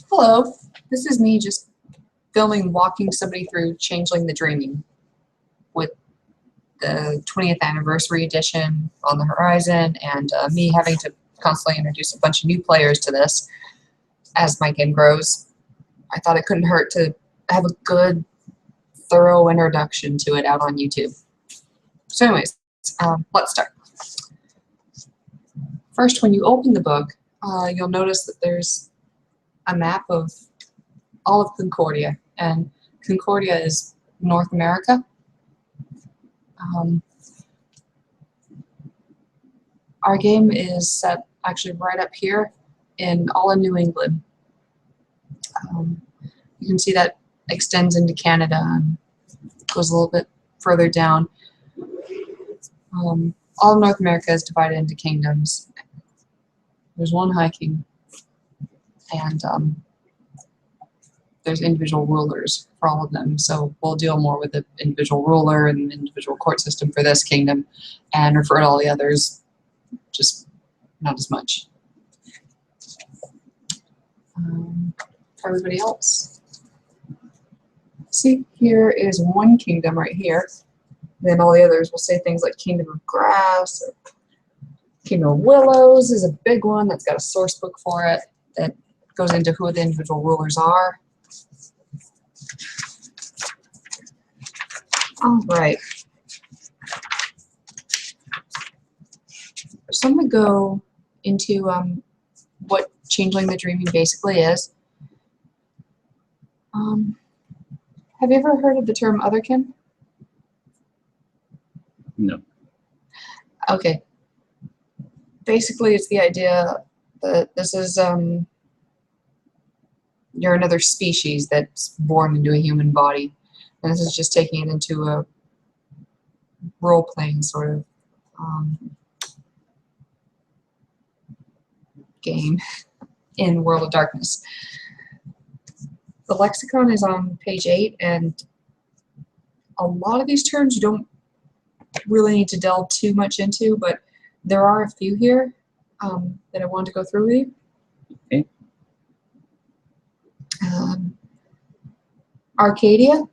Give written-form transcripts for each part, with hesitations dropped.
Hello, this is me just walking somebody through Changeling the Dreaming with the 20th anniversary edition on the horizon, and me having to constantly introduce a bunch of new players to this as my game grows. I thought it couldn't hurt to have a good, thorough introduction to it out on YouTube. So anyways, let's start. First, when you open the book, you'll notice that there's a map of all of Concordia, and Concordia is North America. Our game is set actually right up here in all of New England. You can see that extends into Canada and goes a little bit further down. All of North America is divided into kingdoms. There's one high king, and there's individual rulers for all of them. So we'll deal more with the individual ruler and the individual court system for this kingdom, and refer to all the others just not as much. For everybody else, see, here is one kingdom right here. Then all the others will say things like Kingdom of Grass, or Kingdom of Willows is a big one that's got a source book for it that goes into who the individual rulers are. All right. So I'm going to go into what Changeling the Dreaming basically is. Have you ever heard of the term otherkin? No. Okay. Basically, it's the idea that this is you're another species that's born into a human body, and this is just taking it into a role-playing sort of game in World of Darkness. The lexicon is on page 8, and a lot of these terms you don't really need to delve too much into, but there are a few here that I wanted to go through with you. Okay. Arcadia.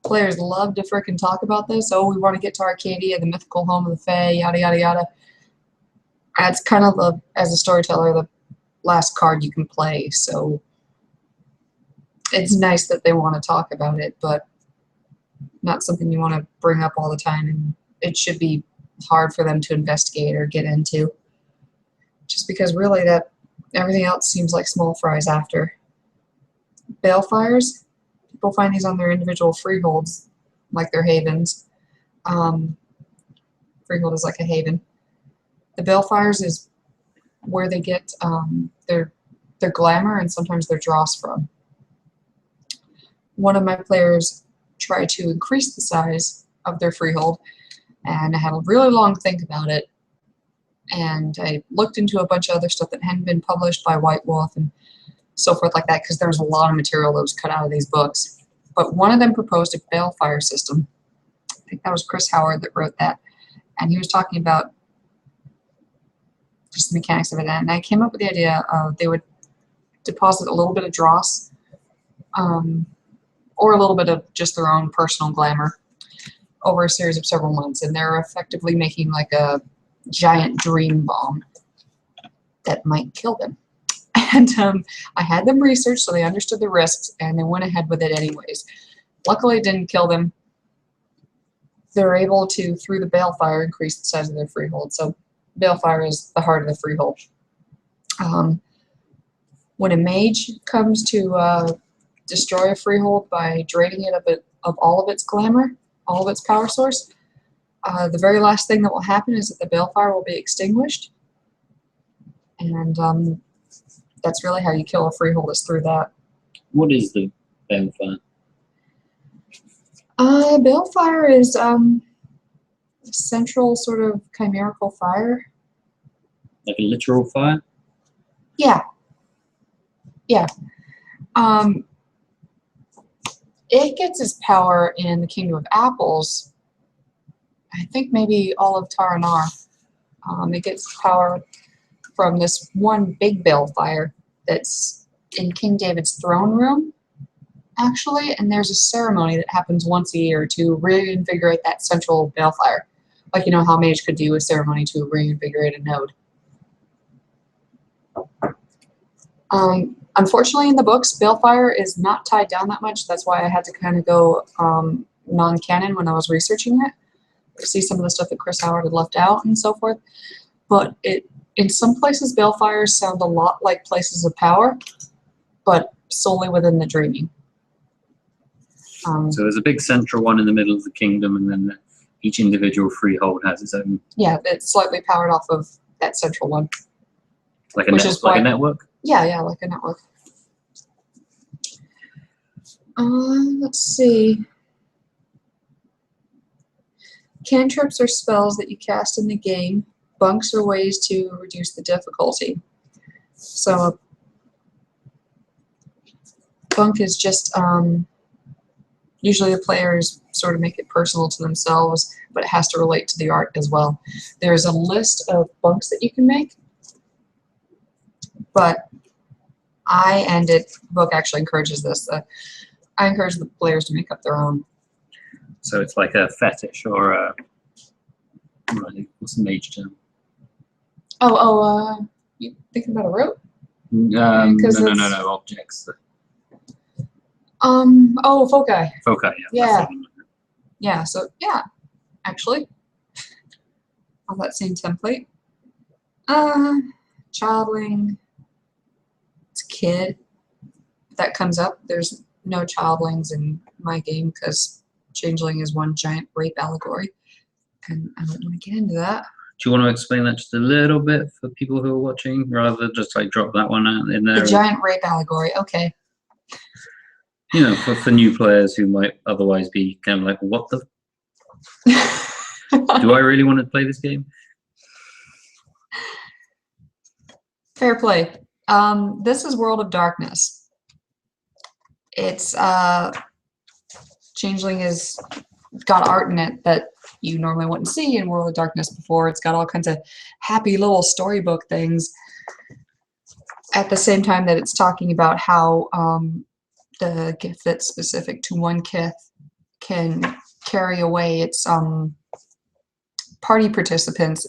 Players love to frickin' talk about this. Oh, we want to get to Arcadia, the mythical home of the Fae, yada yada yada. That's kind of the, as a storyteller, the last card you can play. So it's nice that they want to talk about it, but not something you want to bring up all the time, and it should be hard for them to investigate or get into, just because really that everything else seems like small fries after. Balefires, people find these on their individual freeholds, like their havens. Freehold is like a haven. The balefires is where they get their glamour and sometimes their dross from. One of my players tried to increase the size of their freehold, and I had a really long think about it, and I looked into a bunch of other stuff that hadn't been published by White Wolf and so forth like that, because there was a lot of material that was cut out of these books. But one of them proposed a balefire system. I think that was Chris Howard that wrote that, and he was talking about just the mechanics of it, and I came up with the idea of they would deposit a little bit of dross, or a little bit of just their own personal glamour over a series of several months, and they're effectively making like a giant dream bomb that might kill them. And I had them researched so they understood the risks, and they went ahead with it anyways. Luckily, it didn't kill them. They're able to, through the balefire, increase the size of their freehold. So balefire is the heart of the freehold. When a mage comes to destroy a freehold by draining it of all of its glamour, all of its power source, the very last thing that will happen is that the balefire will be extinguished, and that's really how you kill a freehold, is through that. What is the balefire? Balefire is a central sort of chimerical fire. Like a literal fire? Yeah. Yeah. It gets its power in the Kingdom of Apples. I think maybe all of Taranar. It gets power from this one big balefire that's in King David's throne room, actually, and there's a ceremony that happens once a year to reinvigorate that central balefire. Like, you know how mage could do a ceremony to reinvigorate a node. Unfortunately, in the books, balefire is not tied down that much. That's why I had to kind of go non-canon when I was researching it. See some of the stuff that Chris Howard had left out and so forth. But in some places, balefires sound a lot like places of power, but solely within the dreaming. So there's a big central one in the middle of the kingdom, and then each individual freehold has its own. Yeah, it's slightly powered off of that central one. Like a, like a network? Yeah, like a network. Let's see. Cantrips are spells that you cast in the game. Bunks are ways to reduce the difficulty. So a bunk is just usually the players sort of make it personal to themselves, but it has to relate to the art as well. There's a list of bunks that you can make, but the book actually encourages this. I encourage the players to make up their own. So it's like a fetish or a, what's the mage term? You thinking about a rope? No, objects. Foci. Foci, Yeah. Yeah, so, yeah, actually, on that same template. Childling, it's kid. If that comes up, there's no childlings in my game because Changeling is one giant rape allegory, and I don't want to get into that. Do you want to explain that just a little bit for people who are watching, rather than just like drop that one out in there? The giant rape allegory, okay. You know, for new players who might otherwise be kind of like, what the? Do I really want to play this game? Fair play. This is World of Darkness. It's Changeling has got art in it that you normally wouldn't see in World of Darkness before. It's got all kinds of happy little storybook things. At the same time that it's talking about how the gift that's specific to one kith can carry away its party participants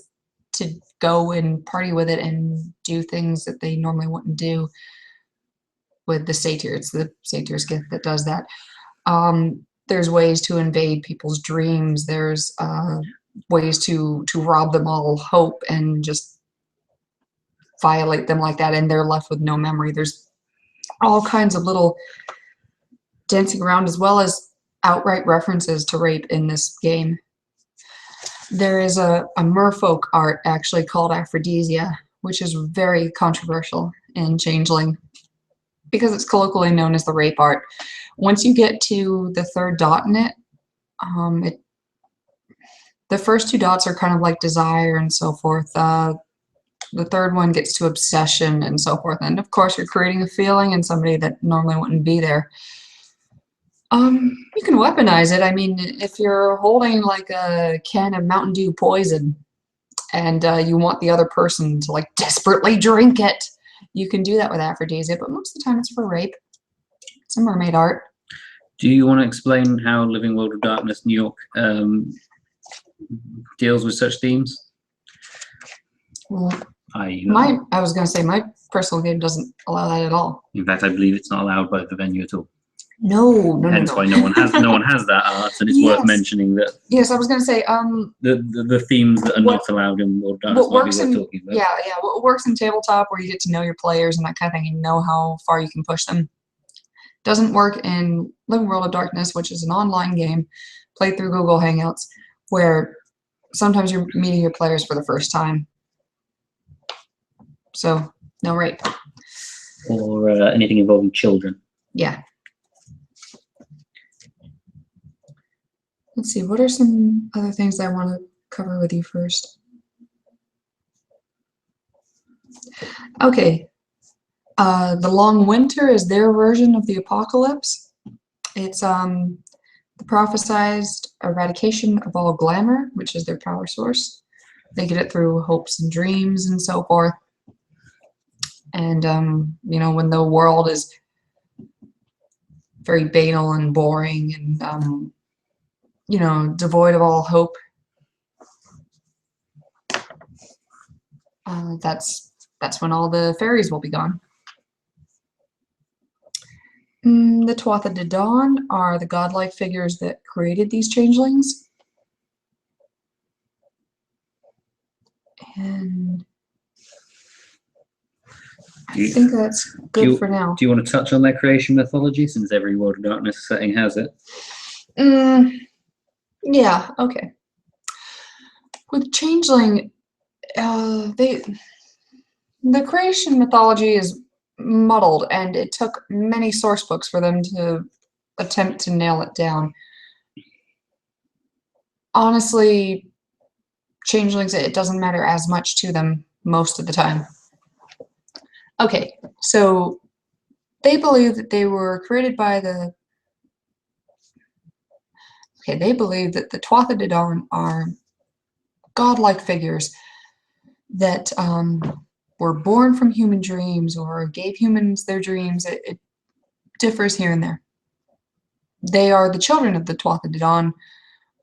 to go and party with it and do things that they normally wouldn't do with the satyr. It's the satyr's gift that does that. There's ways to invade people's dreams. There's ways to rob them all hope and just violate them like that, and they're left with no memory. There's all kinds of little dancing around, as well as outright references to rape in this game. There is a merfolk art actually called Aphrodisia, which is very controversial in Changeling because it's colloquially known as the rape art. Once you get to the third dot in it, the first two dots are kind of like desire and so forth. The third one gets to obsession and so forth. And of course, you're creating a feeling in somebody that normally wouldn't be there. You can weaponize it. I mean, if you're holding like a can of Mountain Dew poison and you want the other person to like desperately drink it, you can do that with Aphrodisia, but most of the time it's for rape. It's a mermaid art. Do you want to explain how Living World of Darkness New York deals with such themes? Well, I was going to say my personal game doesn't allow that at all. In fact, I believe it's not allowed by the venue at all. No. Hence why no one has that art, and it's worth mentioning that. Yes, I was going to say the themes that are not allowed in World of Darkness might be worth talking about. Yeah. What works in tabletop, where you get to know your players and that kind of thing, and know how far you can push them, doesn't work in Living World of Darkness, which is an online game played through Google Hangouts, where sometimes you're meeting your players for the first time. So no rape. Or anything involving children. Yeah. Let's see, what are some other things I want to cover with you first? Okay. The Long Winter is their version of the apocalypse. It's the prophesized eradication of all glamour, which is their power source. They get it through hopes and dreams and so forth. And, you know, when the world is very banal and boring and, you know, devoid of all hope, that's when all the fairies will be gone. The Tuatha De Danann are the godlike figures that created these changelings. And I think that's good for now. Do you want to touch on their creation mythology, since every World of Darkness setting has it? Yeah, okay. With Changeling, the creation mythology is muddled, and it took many source books for them to attempt to nail it down. Honestly, changelings, it doesn't matter as much to them most of the time. Okay, so they believe that they were created by the... Okay, they believe that the Tuatha De Danann are godlike figures that were born from human dreams or gave humans their dreams. It differs here and there. They are the children of the Tuatha De Danann,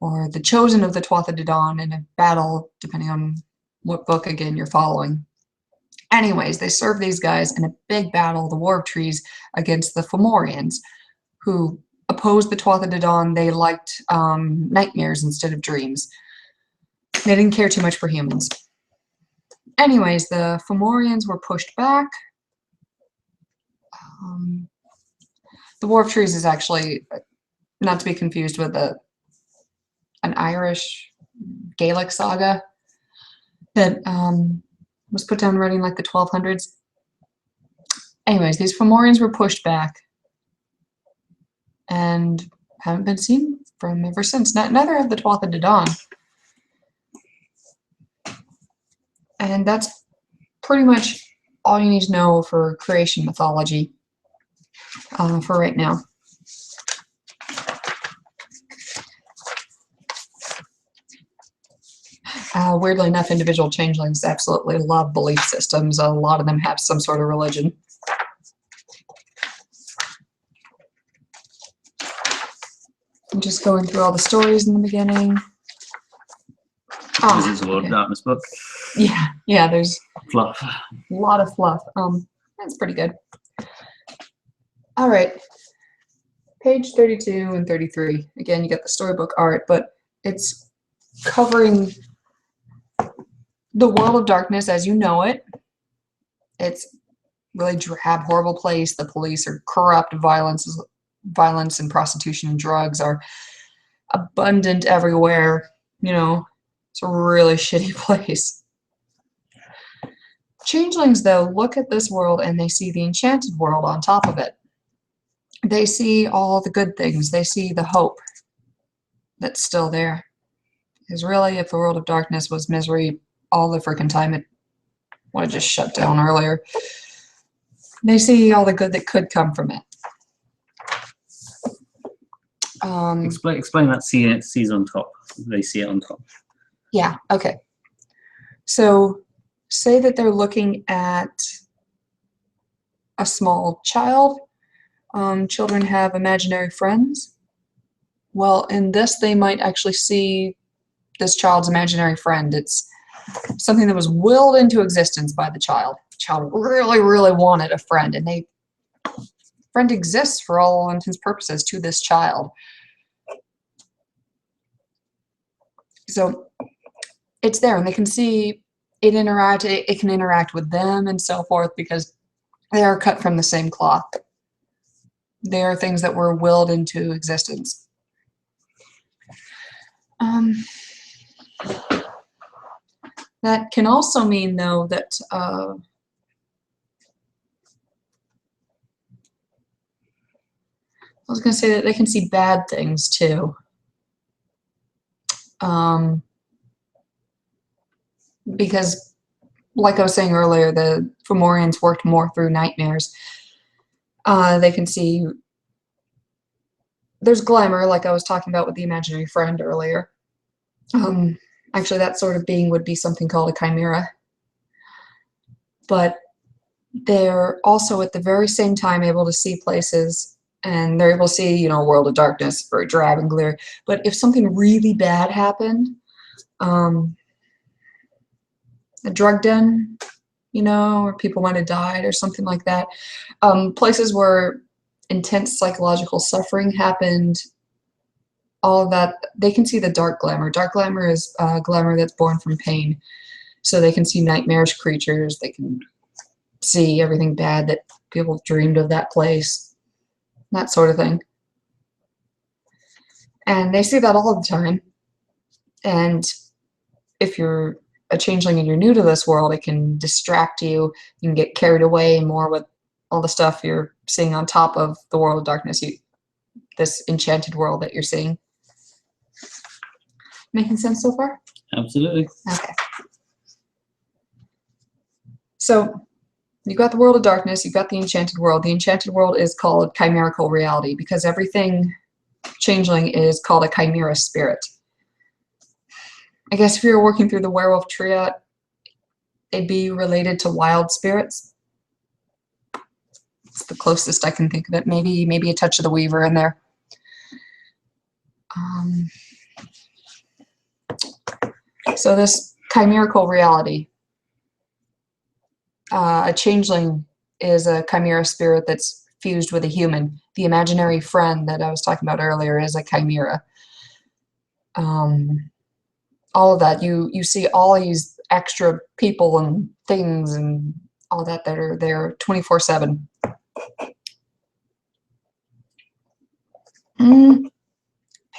or the chosen of the Tuatha De Danann in a battle, depending on what book, again, you're following. Anyways, they serve these guys in a big battle, the War of Trees, against the Fomorians, who opposed the Tuatha De Danann. They liked nightmares instead of dreams. They didn't care too much for humans. Anyways, the Fomorians were pushed back. The War of Trees is actually not to be confused with an Irish Gaelic saga that was put down writing like the 1200s. Anyways, these Fomorians were pushed back and haven't been seen from ever since. Neither have the Tuatha De Danann. And that's pretty much all you need to know for creation mythology for right now. Weirdly enough, individual changelings absolutely love belief systems. A lot of them have some sort of religion. I'm just going through all the stories in the beginning. This is a World of Darkness book. Yeah, there's fluff. A lot of fluff. That's pretty good. All right, page 32 and 33. Again, you get the storybook art, but it's covering the world of darkness as you know it. It's really drab, horrible place. The police are corrupt. Violence and prostitution and drugs are abundant everywhere. You know, it's a really shitty place. Changelings, though, look at this world and they see the enchanted world on top of it. They see all the good things. They see the hope that's still there. Because really, if the world of darkness was misery all the freaking time, it would have just shut down earlier. They see all the good that could come from it. Explain that sees on top. They see it on top. Yeah, okay. So say that they're looking at a small child. Children have imaginary friends. Well, in this, they might actually see this child's imaginary friend. It's something that was willed into existence by the child. The child really, really wanted a friend, and friend exists for all intents and purposes to this child. So it's there, and they can see it interact. It can interact with them and so forth because they are cut from the same cloth. They are things that were willed into existence. That can also mean, though, that I was going to say that they can see bad things too. Because, like I was saying earlier, the Fomorians worked more through nightmares. They can see there's glamour, like I was talking about with the imaginary friend earlier. Actually, that sort of being would be something called a chimera. But they're also at the very same time able to see places, and they're able to see, you know, World of Darkness for Dragon Glare. But if something really bad happened, a drug den, you know, or people might have died or something like that, places where intense psychological suffering happened, all of that, they can see the dark glamour. Dark glamour is glamour that's born from pain. So they can see nightmarish creatures, they can see everything bad that people dreamed of that place, that sort of thing. And they see that all the time. And if you're a changeling and you're new to this world, it can distract you. You can get carried away more with all the stuff you're seeing on top of the World of Darkness, this enchanted world that you're seeing. Making sense so far? Absolutely. Okay. So you've got the World of Darkness, you've got the enchanted world. The enchanted world is called Chimerical reality because everything changeling is called a chimera spirit. I guess if you were working through the werewolf triad, they'd be related to wild spirits. It's the closest I can think of it. Maybe a touch of the Weaver in there. So this chimerical reality, a changeling is a chimera spirit that's fused with a human. The imaginary friend that I was talking about earlier is a chimera. All of that, you see all these extra people and things and all that are there 24/7.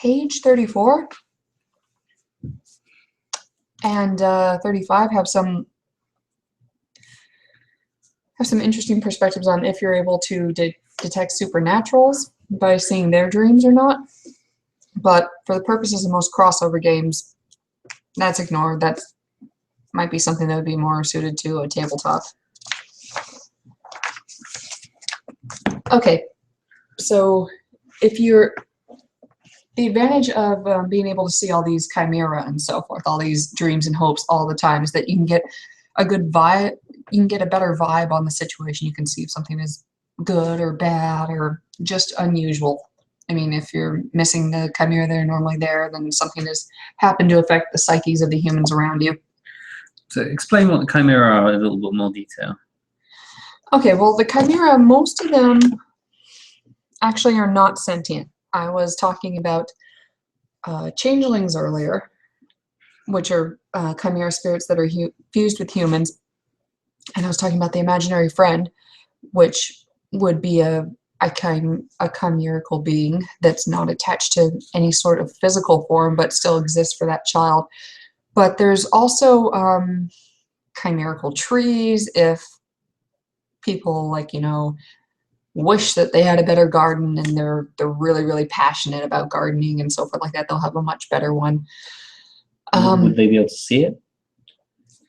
Page 34 and 35 have some interesting perspectives on if you're able to detect supernaturals by seeing their dreams or not. But for the purposes of most crossover games, that's ignored. That might be something that would be more suited to a tabletop. Okay, so if you're the advantage of being able to see all these chimera and so forth, all these dreams and hopes all the time, is that you can get a good vibe. You can get a better vibe on the situation. You can see if something is good or bad or just unusual. I mean, if you're missing the chimera that are normally there, then something has happened to affect the psyches of the humans around you. So explain what the chimera are in a little bit more detail. Okay, well, the chimera, most of them actually are not sentient. I was talking about changelings earlier, which are chimera spirits that are fused with humans. And I was talking about the imaginary friend, which would be a chimerical being that's not attached to any sort of physical form, but still exists for that child. But there's also chimerical trees. If people, like, you know, wish that they had a better garden and they're really, really passionate about gardening and so forth like that, they'll have a much better one. Would they be able to see it?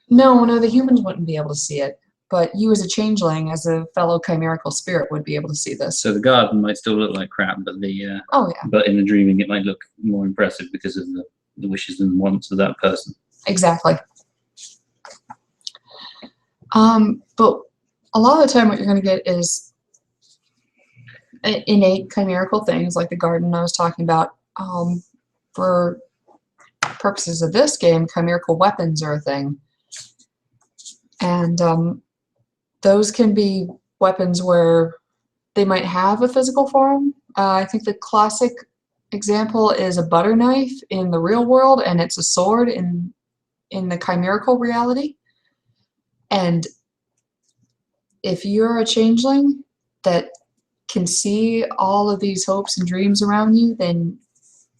No, the humans wouldn't be able to see it. But you as a changeling, as a fellow chimerical spirit, would be able to see this. So the garden might still look like crap, but the but in the dreaming it might look more impressive because of the wishes and wants of that person. Exactly. But a lot of the time what you're going to get is innate chimerical things like the garden I was talking about. For purposes of this game, chimerical weapons are a thing. And those can be weapons where they might have a physical form. I think the classic example is a butter knife in the real world, and it's a sword in the chimerical reality. And if you're a changeling that can see all of these hopes and dreams around you, then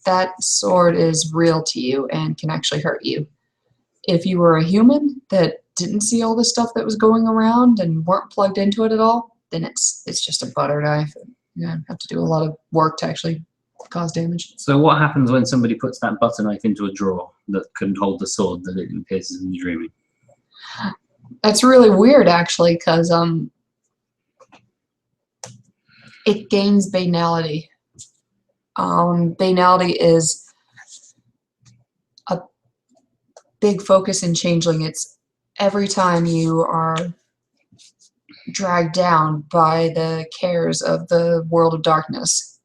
that sword is real to you and can actually hurt you. If you were a human that didn't see all the stuff that was going around and weren't plugged into it at all, then it's just a butter knife. You have to do a lot of work to actually cause damage. So what happens when somebody puts that butter knife into a drawer that can hold the sword that it pierces in the dreaming? That's really weird, actually, because it gains banality. Banality is a big focus in changeling. It's every time you are dragged down by the cares of the world of darkness.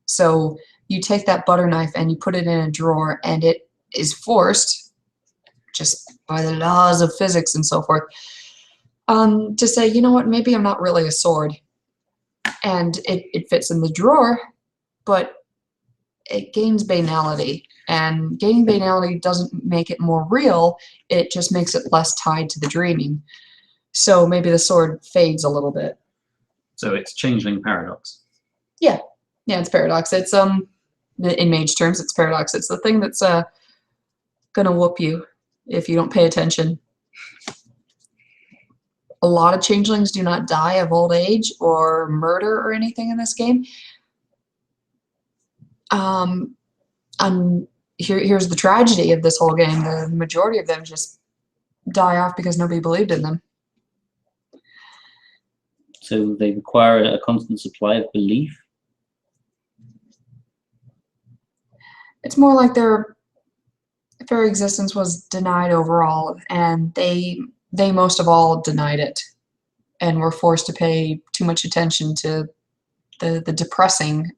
So you take that butter knife and you put it in a drawer, and it is forced, just by the laws of physics and so forth, to say, you know what, maybe I'm not really a sword. And it fits in the drawer, but it gains banality. And gaining banality doesn't make it more real, it just makes it less tied to the dreaming. So maybe the sword fades a little bit. So it's changeling paradox. Yeah. Yeah, it's paradox. It's in mage terms, it's paradox. It's the thing that's gonna whoop you if you don't pay attention. A lot of changelings do not die of old age or murder or anything in this game. Here's the tragedy of this whole game. The majority of them just die off because nobody believed in them. So they require a constant supply of belief? It's more like their very existence was denied overall, and they most of all denied it and were forced to pay too much attention to the depressing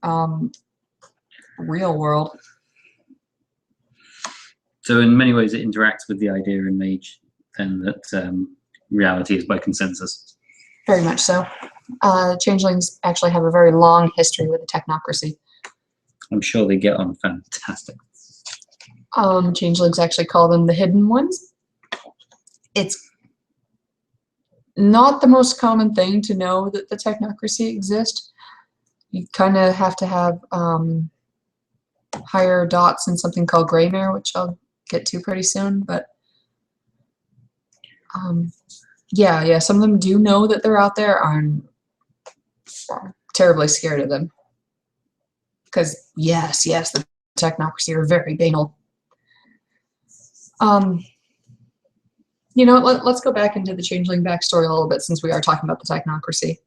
real world. So in many ways it interacts with the idea in Mage then that reality is by consensus. Very much so. Changelings actually have a very long history with the technocracy. I'm sure they get on fantastic. Changelings actually call them the hidden ones. It's not the most common thing to know that the technocracy exists. You kind of have to have higher dots in something called Greymare, which I'll get to pretty soon. But yeah, some of them do know that they're out there. I'm terribly scared of them. Because yes, the technocracy are very banal. You know, let's go back into the Changeling backstory a little bit since we are talking about the technocracy.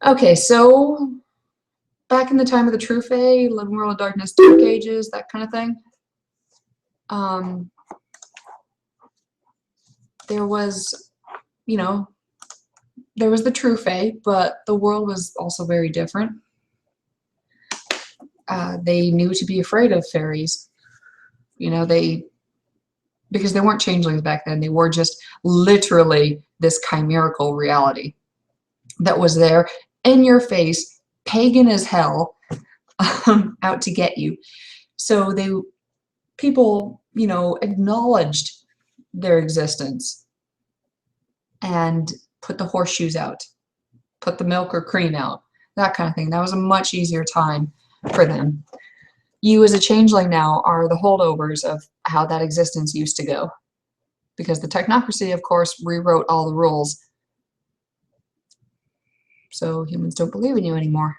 Okay, so back in the time of the True Fae, Living World of Darkness, Dark Ages, that kind of thing, there was, you know, there was the True Fae, but the world was also very different. They knew to be afraid of fairies. You know, because they weren't changelings back then, they were just literally this chimerical reality that was there in your face, pagan as hell, out to get you. So people, you know, acknowledged their existence and put the horseshoes out, put the milk or cream out, that kind of thing. That was a much easier time for them. You as a changeling now are the holdovers of how that existence used to go. Because the technocracy, of course, rewrote all the rules. So humans don't believe in you anymore.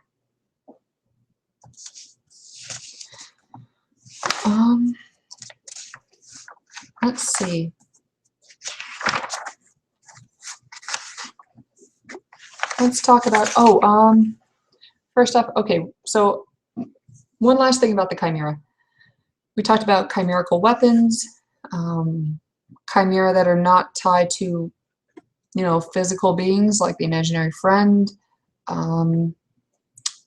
Let's see. Let's talk about, first off, okay, so one last thing about the Chimera. We talked about chimerical weapons, chimera that are not tied to, you know, physical beings like the imaginary friend.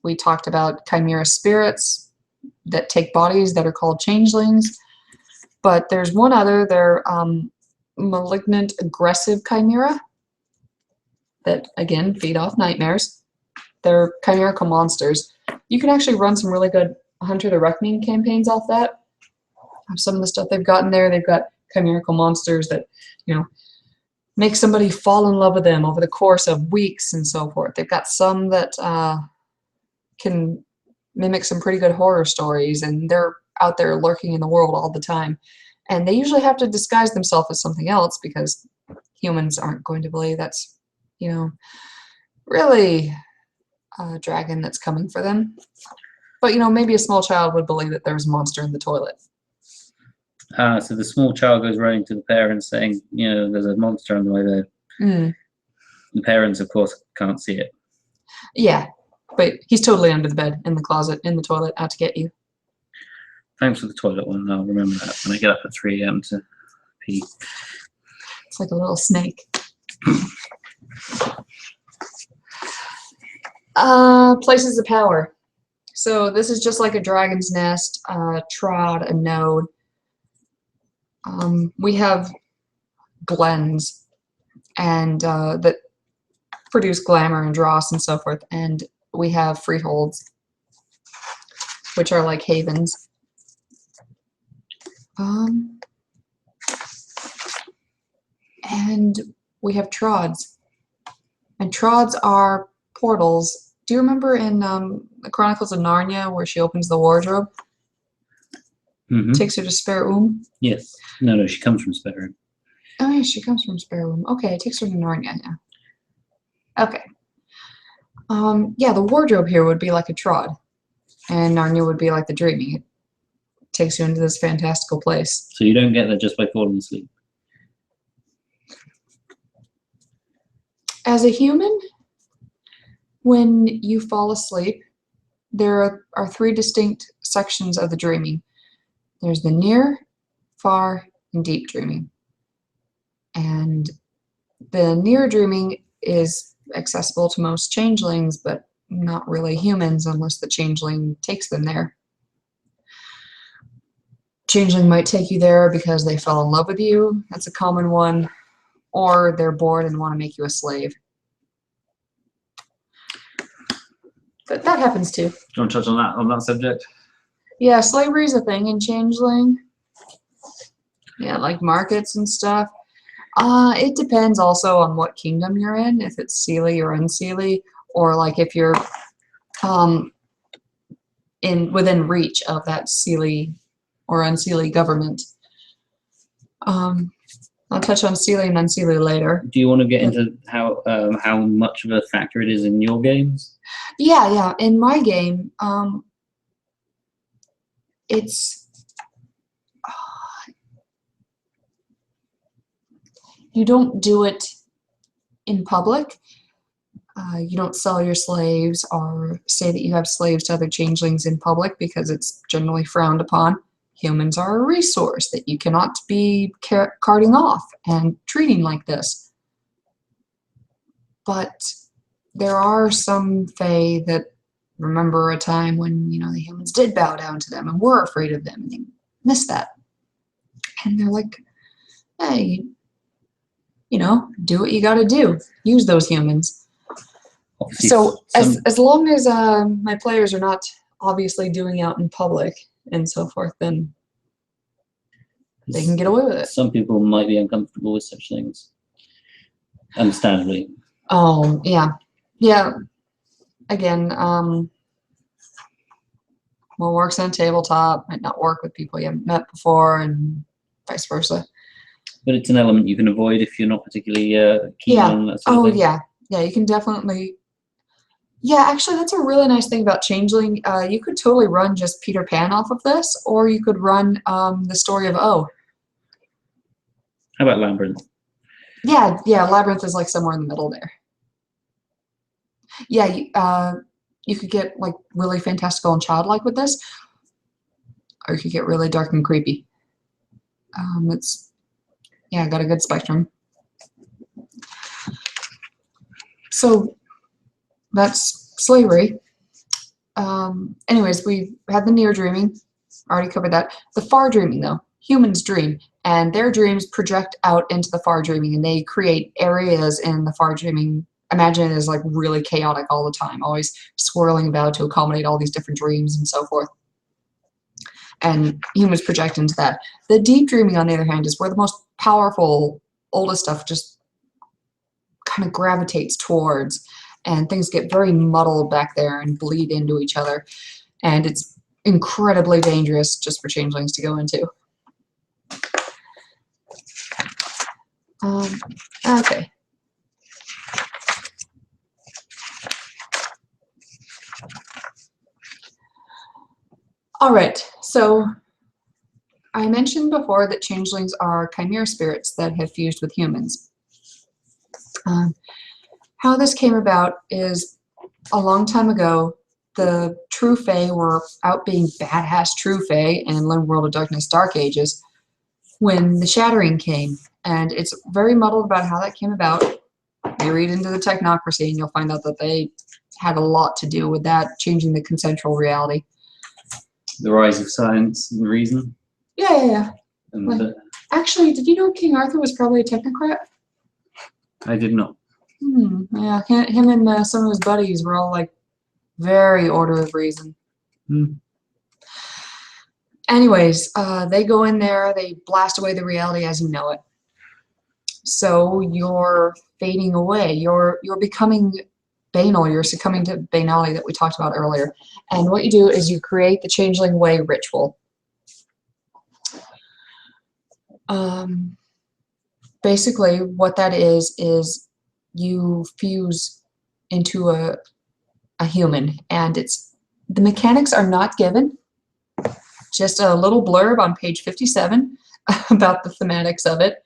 We talked about chimera spirits that take bodies that are called changelings. But there's one other, they're malignant aggressive chimera that, again, feed off nightmares. They're chimerical monsters. You can actually run some really good Hunter the Reckoning campaigns off that. Some of the stuff they've got in there, they've got chimerical monsters that, you know, make somebody fall in love with them over the course of weeks and so forth. They've got some that can mimic some pretty good horror stories, and they're out there lurking in the world all the time. And they usually have to disguise themselves as something else because humans aren't going to believe that's, you know, really a dragon that's coming for them. But, you know, maybe a small child would believe that there's a monster in the toilet. So the small child goes running to the parents saying, you know, there's a monster on the way there. Mm. The parents, of course, can't see it. Yeah, but he's totally under the bed, in the closet, in the toilet, out to get you. Thanks for the toilet one. I'll remember that when I get up at 3 AM to pee. It's like a little snake. Places of power. So this is just like a dragon's nest, trod, a node. We have glens and that produce glamour and dross and so forth, and we have freeholds, which are like havens. And we have trods, and trods are portals. Do you remember in the Chronicles of Narnia where she opens the wardrobe? Takes her to Spare Yes. No, she comes from Spare. Oh yeah, she comes from Spare. Okay, it takes her to Narnia. Yeah. Okay. Yeah, the wardrobe here would be like a trod, and Narnia would be like the dreaming. It takes you into this fantastical place. So you don't get there just by falling asleep. As a human, when you fall asleep, there are three distinct sections of the dreaming. There's the near, far, and deep dreaming. And the near dreaming is accessible to most changelings, but not really humans unless the changeling takes them there. Changeling might take you there because they fell in love with you. That's a common one. Or they're bored and want to make you a slave. But that happens too. Do you want to touch on that subject? Yeah, slavery is a thing in Changeling. Yeah, like markets and stuff. It depends also on what kingdom you're in, if it's Seelie or Unseelie, or like if you're within reach of that Seelie or Unseelie government. I'll touch on Seelie and Unseelie later. Do you want to get into how much of a factor it is in your games? Yeah. In my game, it's you don't do it in public. You don't sell your slaves or say that you have slaves to other changelings in public because it's generally frowned upon. Humans are a resource that you cannot be carting off and treating like this. But there are some Fae that remember a time when, the humans did bow down to them and were afraid of them, and they miss that. And they're like, hey, do what you gotta do. Use those humans. Obviously, so as long as my players are not obviously doing out in public and so forth, then they can get away with it. Some people might be uncomfortable with such things, understandably. Oh, yeah. Again, what works on tabletop might not work with people you haven't met before, and vice versa. But it's an element you can avoid if you're not particularly keen on that sort of thing. Yeah, you can definitely. Yeah, actually, that's a really nice thing about Changeling. You could totally run just Peter Pan off of this, or you could run the story of O. How about Labyrinth? Yeah, Labyrinth is like somewhere in the middle there. Yeah, you could get like really fantastical and childlike with this, or you could get really dark and creepy. It's got a good spectrum. So that's slavery. Anyways, we had the near dreaming. Already covered that. The far dreaming, though. Humans dream, and their dreams project out into the far dreaming, and they create areas in the far dreaming. Imagine it as like really chaotic all the time, always swirling about to accommodate all these different dreams and so forth. And humans project into that. The deep dreaming, on the other hand, is where the most powerful, oldest stuff just kind of gravitates towards, and things get very muddled back there and bleed into each other. And it's incredibly dangerous just for changelings to go into. Okay. All right, so I mentioned before that changelings are chimera spirits that have fused with humans. How this came about is a long time ago, the true Fae were out being badass true Fae in Lone World of Darkness Dark Ages when the Shattering came, and it's very muddled about how that came about, You read into the technocracy and you'll find out that they had a lot to do with that, changing the consensual reality. The rise of science and reason. Yeah. And Like, actually, did you know King Arthur was probably a technocrat? I did not. Yeah, him and some of his buddies were all like very order of reason. Anyways, they go in there, they blast away the reality as you know it. So you're fading away. You're becoming banal. You're succumbing to banality that we talked about earlier. And what you do is you create the Changeling Way ritual. Basically, what that is you fuse into a human, and the mechanics are not given. Just a little blurb on page 57 about the thematics of it.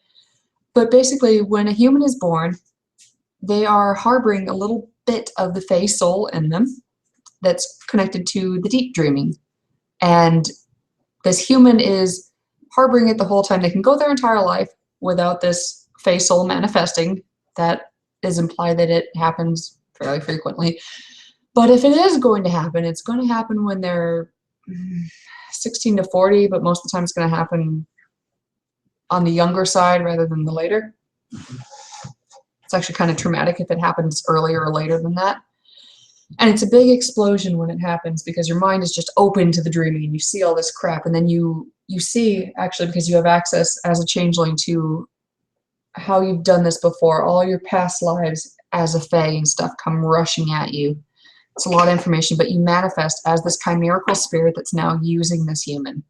But basically, when a human is born, they are harboring a little bit of the Fey soul in them that's connected to the deep dreaming. And this human is harboring it the whole time. They can go their entire life without this Fey soul manifesting. That is implied that it happens fairly frequently. But if it is going to happen, it's going to happen when they're 16 to 40, but most of the time it's going to happen on the younger side rather than the later. It's actually kind of traumatic if it happens earlier or later than that. And it's a big explosion when it happens because your mind is just open to the dreaming and you see all this crap, and then you see, actually, because you have access as a changeling to how you've done this before, all your past lives as a fae and stuff come rushing at you. It's a lot of information, but you manifest as this chimerical spirit that's now using this human.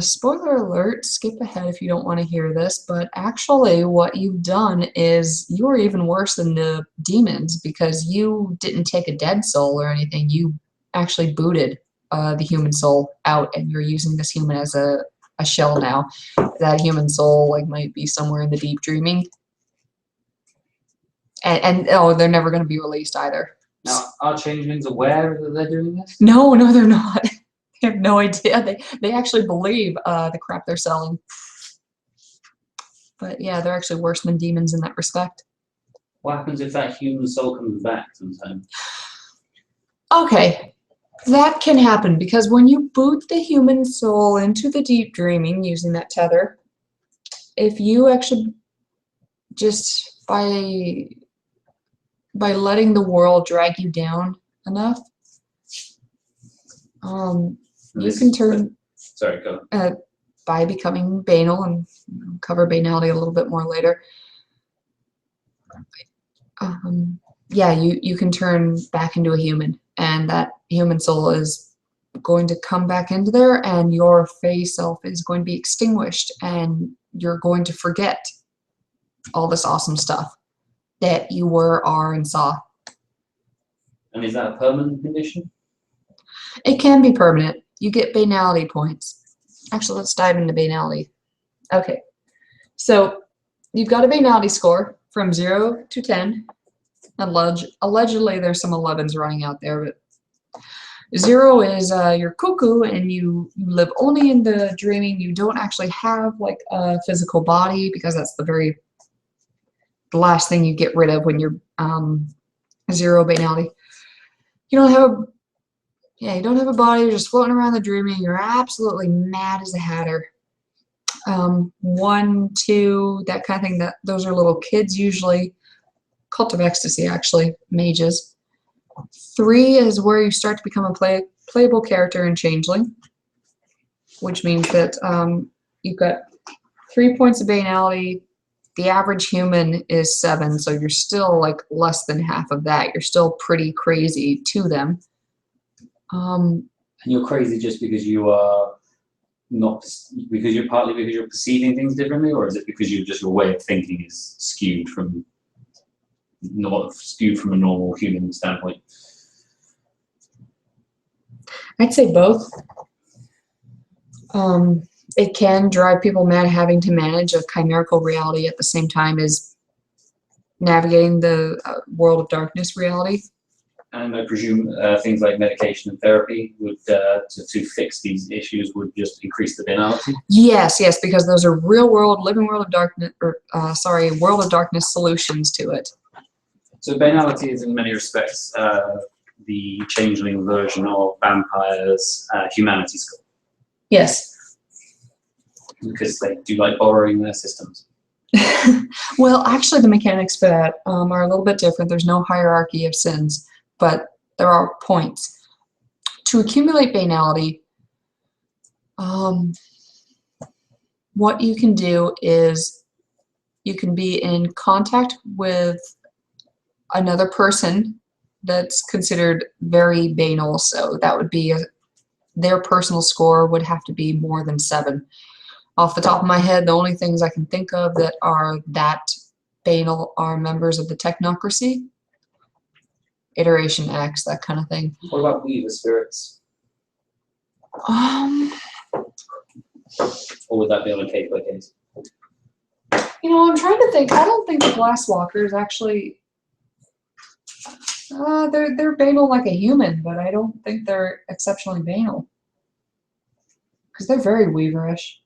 Spoiler alert, skip ahead if you don't want to hear this, but actually what you've done is you are even worse than the demons, because you didn't take a dead soul or anything. You actually booted the human soul out, and you're using this human as a shell now. That human soul might be somewhere in the deep dreaming. And oh, they're never going to be released either. Now, are changelings aware that they're doing this? No, they're not. They have no idea. They actually believe the crap they're selling. But yeah, they're actually worse than demons in that respect. What happens if that human soul comes back sometime? Okay, that can happen because when you boot the human soul into the deep dreaming using that tether, if you actually just by letting the world drag you down enough, you can turn. Sorry, go. By becoming banal, and cover banality a little bit more later. Yeah, you can turn back into a human, and that human soul is going to come back into there, and your Fey self is going to be extinguished, and you're going to forget all this awesome stuff that you were, are, and saw. And is that a permanent condition? It can be permanent. You get banality points. Actually, let's dive into banality. Okay, so you've got a banality score from 0 to 10. Allegedly, there's some 11s running out there, but 0 is you're cuckoo and you live only in the dreaming. You don't actually have a physical body, because that's the last thing you get rid of when you're 0 banality. You don't have a body. You're just floating around the dreaming. You're absolutely mad as a hatter. 1, 2, that kind of thing. Those are little kids usually. Cult of Ecstasy, actually, mages. 3 is where you start to become a playable character in Changeling, which means that you've got 3 points of banality. The average human is 7, so you're still less than half of that. You're still pretty crazy to them. And you're crazy just because you are not, partly because you're perceiving things differently, or is it because your way of thinking is skewed from a normal human standpoint? I'd say both. It can drive people mad having to manage a chimerical reality at the same time as navigating the world of darkness reality. And I presume things like medication and therapy would to fix these issues would just increase the banality. Yes, yes, because those are real world, living world of darkness, or world of darkness solutions to it. So banality is in many respects the changeling version of vampires' humanity skill. Yes. Because they do like borrowing their systems. Well, actually, the mechanics for that are a little bit different. There's no hierarchy of sins, but there are points. To accumulate banality, what you can do is you can be in contact with another person that's considered very banal, so that would be their personal score would have to be more than 7. Off the top of my head, the only things I can think of that are that banal are members of the technocracy, Iteration X, that kind of thing. What about Weaver spirits? Um, Or would that be on a case by case? You know, I'm trying to think. I don't think the Glasswalkers actually. They're banal like a human, but I don't think they're exceptionally banal. Because they're very Weaverish.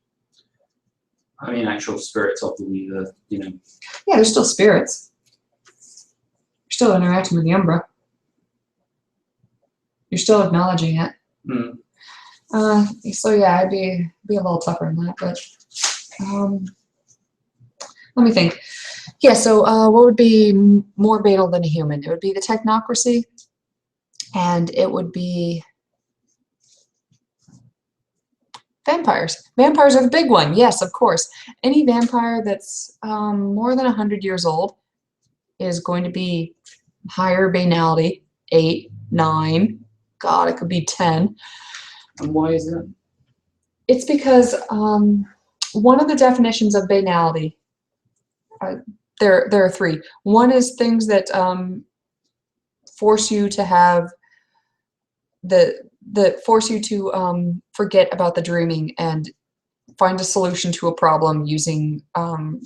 I mean, actual spirits of the Weaver, you know. Yeah, they're still spirits. You're still interacting with the Umbra. You're still acknowledging it. Hmm. So yeah, I'd be a little tougher on that, but let me think. Yeah, so what would be more banal than a human? It would be the technocracy, and it would be vampires. Vampires are the big one. Yes, of course. Any vampire that's more than 100 years old is going to be higher banality, 8, 9. God, it could be 10. And why is that? It's because one of the definitions of banality, there are 3. One is things that force you to have that force you to forget about the dreaming and find a solution to a problem using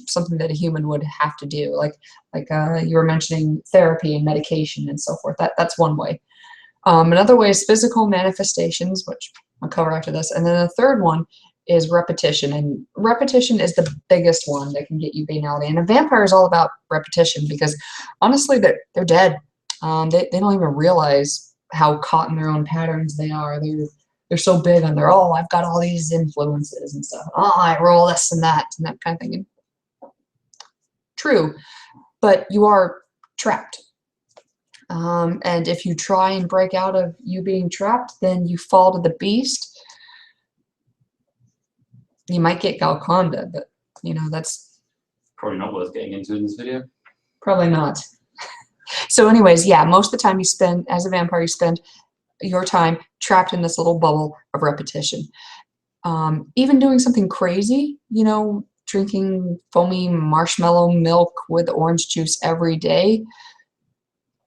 something that a human would have to do, like you were mentioning therapy and medication and so forth. That's one way. Another way is physical manifestations, which I'll cover after this, and then the third one is repetition, and repetition is the biggest one that can get you banality. And a vampire is all about repetition because honestly, they're dead. They don't even realize how caught in their own patterns they are. They're so big on their, oh, I've got all these influences and stuff. Oh, I roll this and that kind of thing. And true, but you are trapped. And if you try and break out of you being trapped, then you fall to the beast. You might get Galconda, but you know, that's probably not worth getting into in this video. Probably not. So anyways, yeah, most of the time you spend, as a vampire, you spend your time trapped in this little bubble of repetition. Even doing something crazy, you know, drinking foamy marshmallow milk with orange juice every day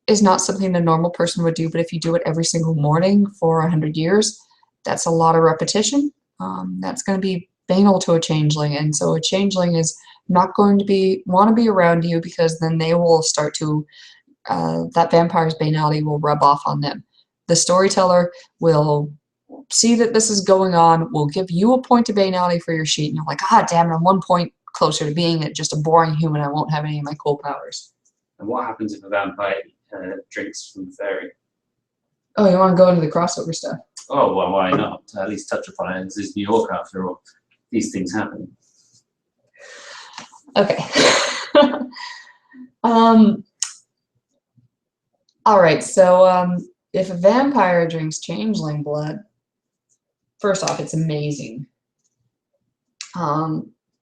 is not something a normal person would do, but if you do it every single morning for 100 years, that's a lot of repetition. That's going to be banal to a changeling, and so a changeling is not going to want to be around you because then they will start to that vampire's banality will rub off on them. The storyteller will see that this is going on, will give you a point of banality for your sheet, and you're like, ah, damn it, I'm 1 point closer to being just a boring human. I won't have any of my cool powers. And what happens if a vampire drinks from the fairy? Oh, you want to go into the crossover stuff? Oh, well, why not? At least touch upon it. This is New York after all. These things happen. Okay. All right, so if a vampire drinks changeling blood, first off, it's amazing.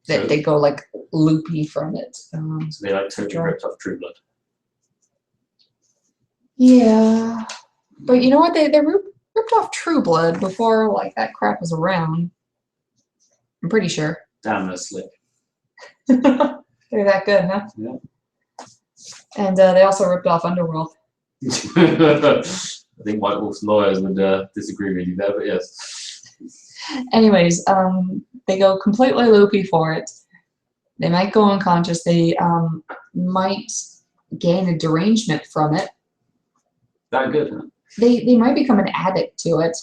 They go like loopy from it. So they like totally ripped off True Blood. Yeah, but you know what? They ripped off True Blood before like that crap was around. I'm pretty sure. Damn, they're slick. They're that good, huh? Yeah. And they also ripped off Underworld. I think White Wolf's lawyers would disagree with you there, but yes. Anyways, they go completely loopy for it. They might go unconscious. They might gain a derangement from it. That good, huh? They might become an addict to it.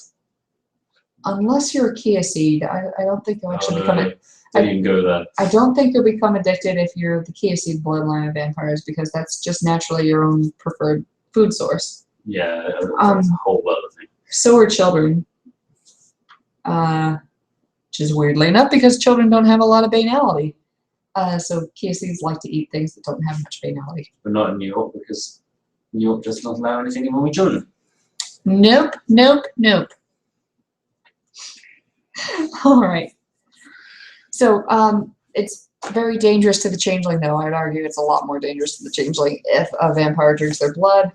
Unless you're a Kia seed, I don't think you'll actually become it. Didn't even go there. I don't think you'll become addicted if you're the Kia seed bloodline of vampires, because that's just naturally your own preferred food source. Yeah, that's a whole other thing. So are children. Which is weirdly enough because children don't have a lot of banality. So Kia seeds like to eat things that don't have much banality. But not in New York, because New York does not allow anything involving children. Nope, nope, nope. All right. So it's very dangerous to the changeling, though. I'd argue it's a lot more dangerous to the changeling if a vampire drinks their blood.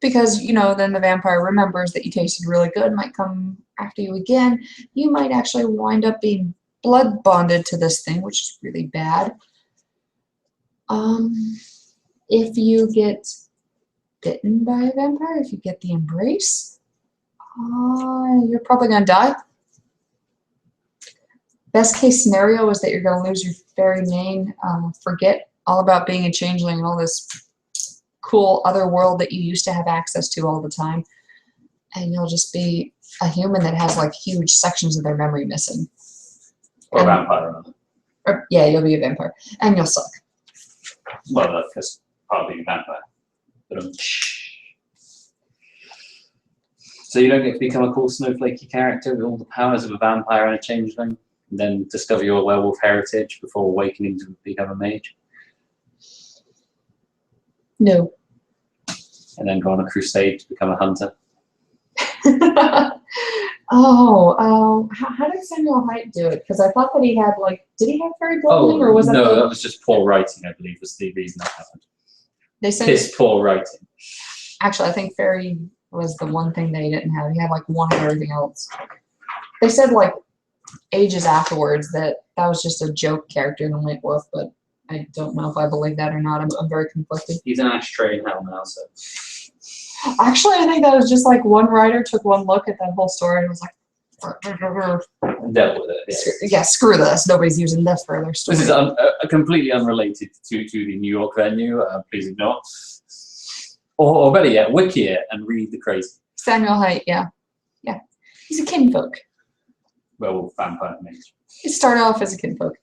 Because, you know, then the vampire remembers that you tasted really good, might come after you again. You might actually wind up being blood bonded to this thing, which is really bad. If you get bitten by a vampire, if you get the embrace, you're probably going to die. Best case scenario is that you're going to lose your very name, forget all about being a changeling and all this cool other world that you used to have access to all the time, and you'll just be a human that has like huge sections of their memory missing. Or a vampire. Or, yeah, you'll be a vampire, and you'll suck. Well, that's part of being a vampire. But, so you don't get to become a cool snowflakey character with all the powers of a vampire and a changeling, and then discover your werewolf heritage before awakening to become a mage? No. And then go on a crusade to become a hunter? How did Samuel Haidt do it? Because I thought that he had, like, did he have fairy blood? Or was no, that that was just poor writing, I believe, was the reason that happened. They said Piss poor writing. Actually, I think fairy was the one thing they didn't have. He had, like, one of everything else. They said, like, ages afterwards that was just a joke character in the White Wolf, but I don't know if I believe that or not. I'm very conflicted. He's an ashtray in hell now, so. Actually, I think that was just like one writer took one look at that whole story and was like, dealt with it. Yeah, screw this. Nobody's using this for their story. This is completely unrelated to the New York venue. Please ignore. Or better yet, wiki it and read the crazy. Samuel Haidt, yeah. Yeah. He's a kinfolk. Werewolf vampire mage. He started off as a kinfolk.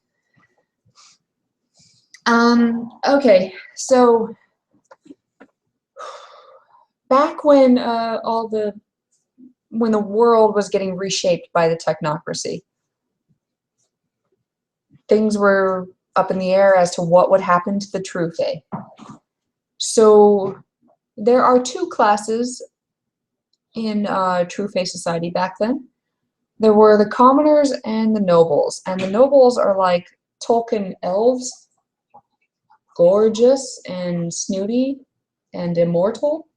Okay, so back when when the world was getting reshaped by the technocracy, things were up in the air as to what would happen to the true Fae. So there are two classes in true Fae society back then. There were the commoners and the nobles, and the nobles are like Tolkien elves. Gorgeous and snooty and immortal,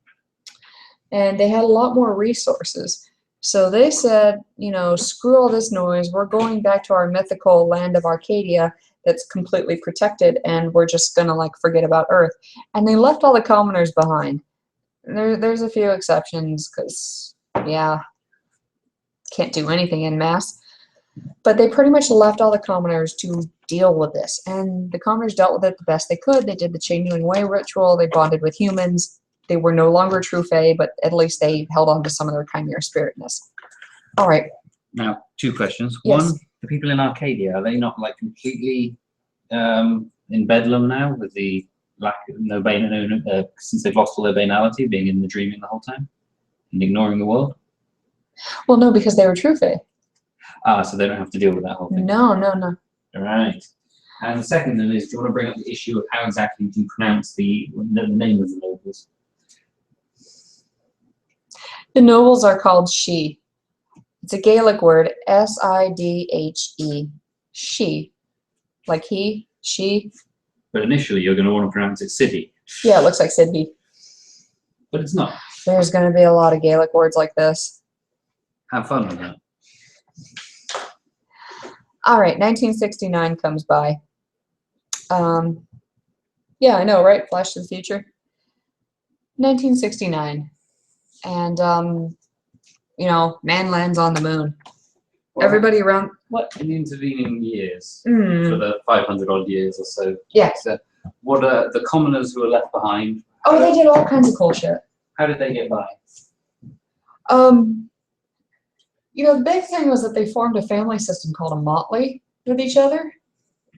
and they had a lot more resources. So they said, you know, screw all this noise, we're going back to our mythical land of Arcadia that's completely protected, and we're just gonna like forget about Earth. And they left all the commoners behind. There's a few exceptions because, yeah, can't do anything en masse. But they pretty much left all the commoners to deal with this. And the commoners dealt with it the best they could. They did the Changeling Way ritual. They bonded with humans. They were no longer true Fae, but at least they held on to some of their chimera spiritness. All right. Now, two questions. Yes. One, the people in Arcadia, are they not like completely in bedlam now with the lack of since they've lost all their banality, being in the dreaming the whole time and ignoring the world? Well, no, because they were true Fae. So they don't have to deal with that whole thing. No. All right. And the second then is, do you want to bring up the issue of how exactly you can pronounce the name of the nobles? The nobles are called Sidhe. It's a Gaelic word, S-I-D-H-E. Sidhe. Like he, she. But initially you're going to want to pronounce it Sidhe. Yeah, it looks like Sidhe. But it's not. There's going to be a lot of Gaelic words like this. Have fun with that. All right, 1969 comes by. Yeah, I know, right? Flash to the future. 1969. And, you know, man lands on the moon. Well, everybody around... What? In the intervening years, Mm. for the 500 odd years or so. Yeah. So What are the commoners who are left behind? Oh, they did all kinds of cool shit. How did they get by? You know, the big thing was that they formed a family system called a motley with each other.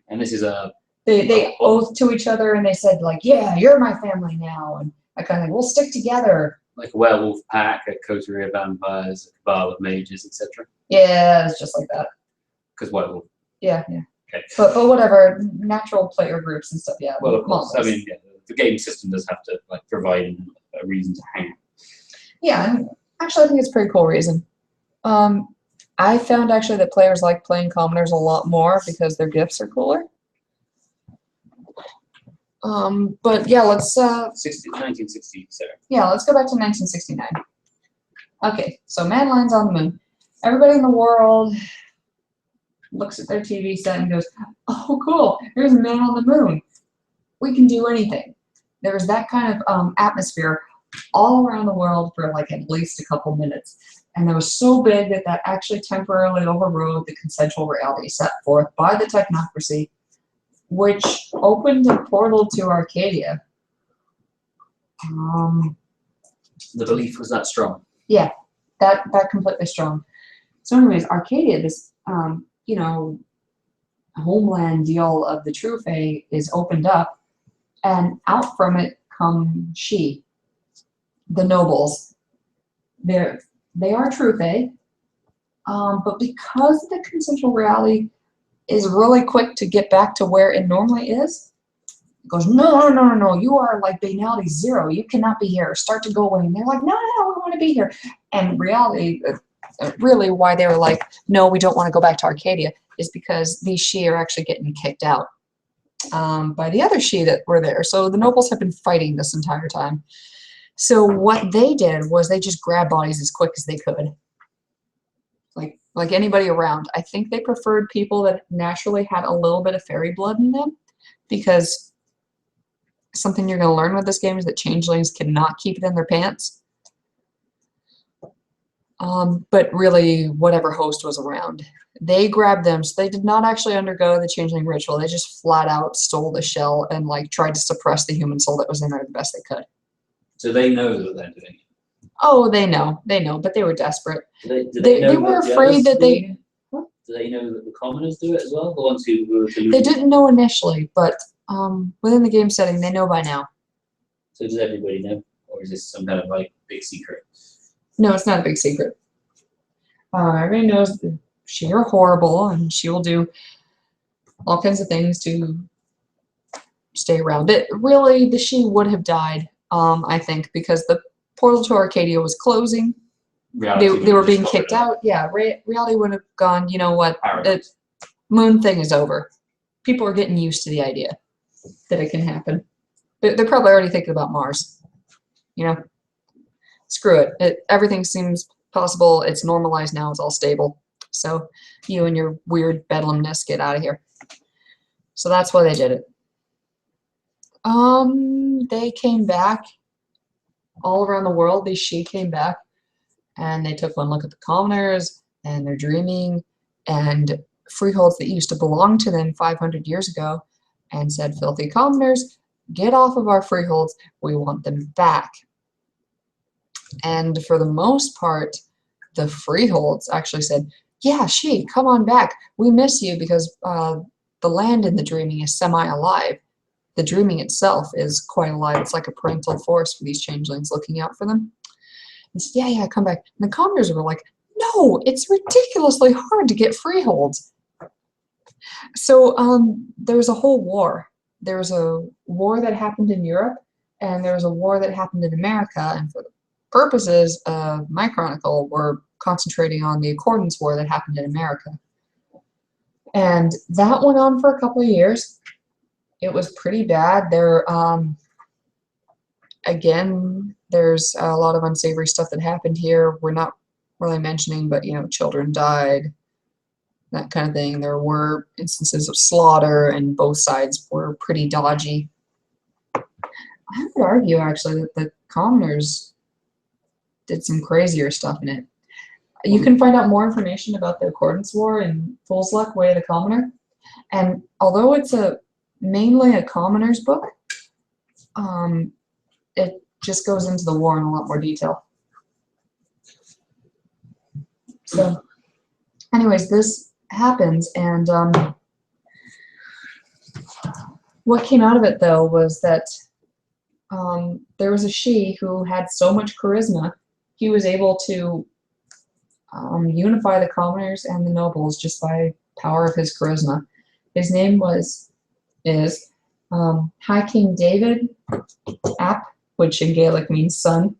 And this is a... They oathed to each other and they said, like, yeah, you're my family now. And I kind of think, we'll stick together. Like a werewolf pack, a coterie of vampires, a cabal of mages, etc. Yeah, it's just like that. Because werewolf. Yeah, yeah. Okay. But whatever, natural player groups and stuff, yeah. Well, of course. Motleys. I mean, yeah, the game system does have to like provide a reason to hang out. Yeah, and actually, I think it's a pretty cool reason. I found actually that players like playing commoners a lot more because their gifts are cooler. But yeah, let's 1960, Sarah. yeah, let's go back to 1969. Okay, so man lands on the moon. Everybody in the world looks at their TV set and goes, "Oh, cool! There's a man on the moon. We can do anything." There was that kind of atmosphere all around the world for like at least a couple minutes. And it was so big that that actually temporarily overrode the consensual reality set forth by the technocracy, which opened a portal to Arcadia. The belief was that strong. Yeah, that completely strong. So anyways, Arcadia, this, you know, homeland deal of the True Fae is opened up, and out from it come she, the nobles. They are True Fae, but because the consensual reality is really quick to get back to where it normally is, it goes, no, you are like Banality 0, you cannot be here, start to go away. And they're like, no, we want to be here. And reality, really why they were like, no, we don't want to go back to Arcadia, is because these she are actually getting kicked out by the other she that were there. So the nobles have been fighting this entire time. So what they did was they just grabbed bodies as quick as they could. Like anybody around. I think they preferred people that naturally had a little bit of fairy blood in them, because something you're going to learn with this game is that changelings cannot keep it in their pants. But really, whatever host was around. They grabbed them, so they did not actually undergo the changeling ritual. They just flat out stole the shell and like tried to suppress the human soul that was in there the best they could. So they know that they're doing it. Oh, they know, but they were desperate. Do they were afraid that they. Do they know that the commoners do it as well? The ones who They didn't know initially, but within the game setting, they know by now. So does everybody know, or is this some kind of like big secret? No, it's not a big secret. Everybody knows that she are horrible, and she will do all kinds of things to stay around. But really, the she would have died, I think, because the portal to Arcadia was closing. They were being kicked out. Yeah, reality would have gone, you know what, the moon thing is over. People are getting used to the idea that it can happen. They're probably already thinking about Mars. You know, screw it. Everything seems possible. It's normalized now. It's all stable. So you and your weird bedlamness, get out of here. So that's why they did it. They came back all around the world. These she came back, and they took one look at the commoners and their dreaming and freeholds that used to belong to them 500 years ago, and said, filthy commoners, get off of our freeholds. We want them back. And for the most part, the freeholds actually said, yeah, she, come on back. We miss you, because the land in the dreaming is semi-alive. The dreaming itself is quite alive. It's like a parental force for these changelings looking out for them. And said, yeah, come back. And the commoners were like, no, it's ridiculously hard to get freeholds. So there was a whole war. There was a war that happened in Europe, and there was a war that happened in America. And for the purposes of my chronicle, we're concentrating on the Accordance War that happened in America. And that went on for a couple of years. It was pretty bad. There, again, there's a lot of unsavory stuff that happened here. We're not really mentioning, but, you know, children died, that kind of thing. There were instances of slaughter, and both sides were pretty dodgy. I would argue, actually, that the commoners did some crazier stuff in it. You can find out more information about the Accordance War in Fool's Luck, Way of the Commoner. And although it's a mainly a commoner's book. It just goes into the war in a lot more detail. So, anyways, this happens, and what came out of it, though, was that there was a she who had so much charisma, he was able to unify the commoners and the nobles just by power of his charisma. His name is High King David Ap, which in Gaelic means son,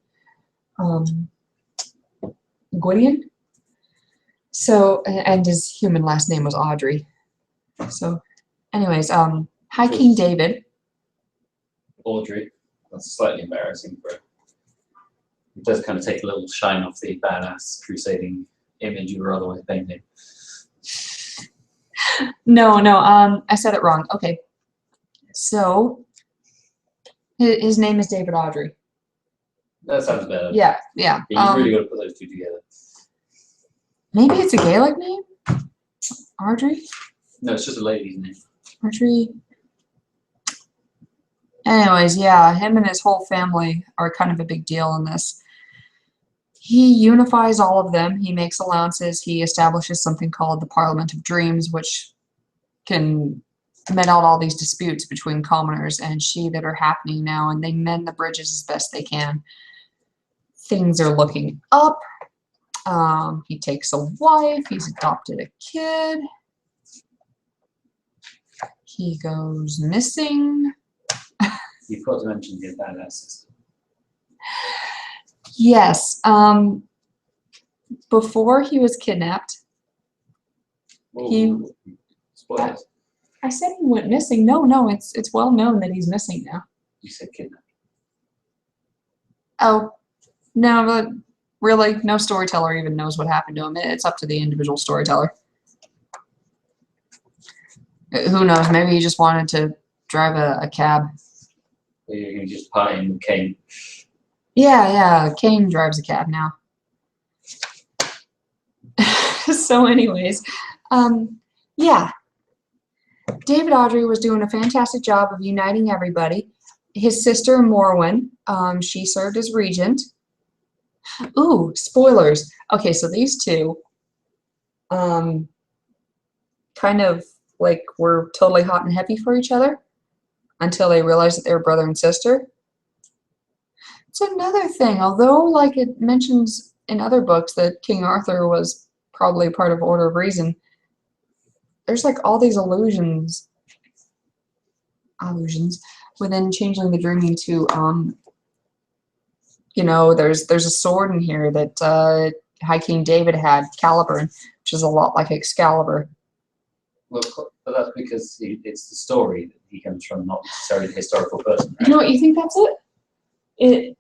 Gwydion. So, and his human last name was Audrey. So, anyways, High King David. Audrey. That's slightly embarrassing for it. It does kind of take a little shine off the badass crusading image you were otherwise painting. No, I said it wrong. Okay. So, his name is David Audrey. That sounds better. Yeah. Yeah, you really got to put those two together. Maybe it's a Gaelic name? Audrey? No, it's just a lady's name. Audrey. Anyways, yeah, him and his whole family are kind of a big deal in this. He unifies all of them. He makes allowances. He establishes something called the Parliament of Dreams, which can met out all these disputes between commoners and she that are happening now, and they mend the bridges as best they can. Things are looking up. He takes a wife. He's adopted a kid. He goes missing. You've got to mention the badass system. Yes. Before he was kidnapped, Spoilers. I said he went missing. No, it's well known that he's missing now. You said kidnapped. Oh, no, but really, no storyteller even knows what happened to him. It's up to the individual storyteller. Who knows? Maybe he just wanted to drive a cab. Or you're going to just pie in Kane. Yeah, Kane drives a cab now. So anyways, yeah. David Audrey was doing a fantastic job of uniting everybody. His sister, Morwen, she served as regent. Ooh, spoilers. Okay, so these two kind of like were totally hot and heavy for each other until they realized that they were brother and sister. It's another thing, although like it mentions in other books that King Arthur was probably part of Order of Reason, there's like all these allusions within Changeling the Dreaming to you know, there's a sword in here that High King David had, Caliburn, which is a lot like Excalibur. Well, but that's because it's the story that he comes from, not necessarily the historical person. Right? You know what, you think that's it? That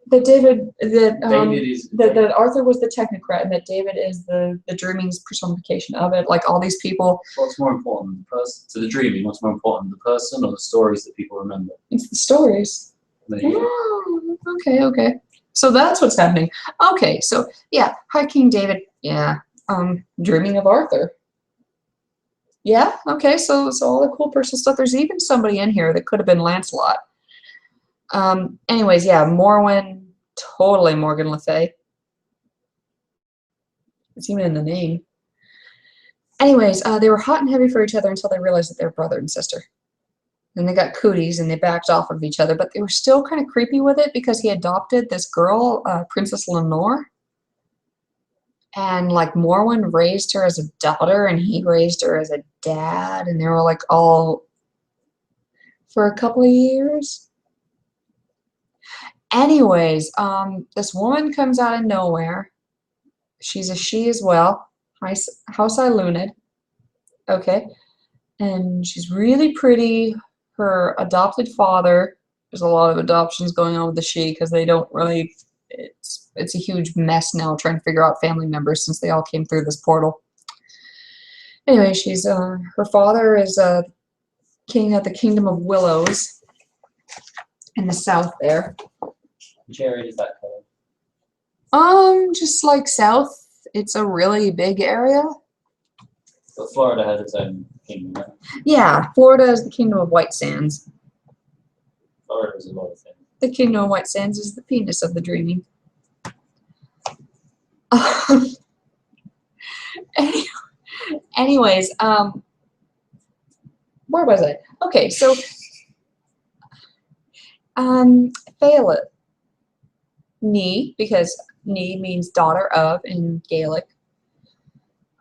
Arthur was the technocrat and that David is the dreaming's personification of it. Like all these people. What's more important, the person to the dreaming? What's more important, the person or the stories that people remember? It's the stories. Oh, okay. So that's what's happening. Okay, so yeah, High King David. Yeah, dreaming of Arthur. Yeah, okay. So all the cool personal stuff. There's even somebody in here that could have been Lancelot. Anyways, yeah, Morwen, totally Morgan Le Fay. It's even in the name. Anyways, they were hot and heavy for each other until they realized that they were brother and sister. Then they got cooties and they backed off of each other, but they were still kind of creepy with it because he adopted this girl, Princess Lenore. And like Morwen raised her as a daughter and he raised her as a dad, and they were like all for a couple of years. Anyways, this woman comes out of nowhere. She's a she as well. House Ilunid. Okay. And she's really pretty. Her adopted father, there's a lot of adoptions going on with the she because they don't really, it's a huge mess now trying to figure out family members since they all came through this portal. Anyway, she's, her father is king of the Kingdom of Willows in the south there. Which area is that called? Just like south. It's a really big area. But Florida has its own kingdom. Yeah, Florida is the kingdom of White Sands. Florida is a lot of things. The kingdom of White Sands is the penis of the dreaming. Anyways, where was I? Okay, so Faileth, Ni, because Ni means daughter of in Gaelic.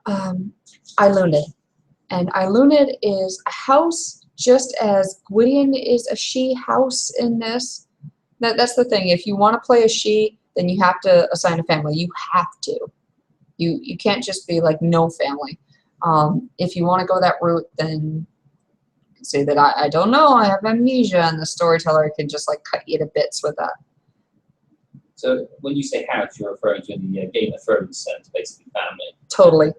Ilunid. And Ilunid is a house, just as Gwydion is a she house in this. That's the thing. If you want to play a she, then you have to assign a family. You have to. You can't just be like no family. If you want to go that route, then say that I don't know, I have amnesia, and the storyteller can just like cut you to bits with that. So when you say house, you're referring to in the Game of Thrones sense, basically family. Totally.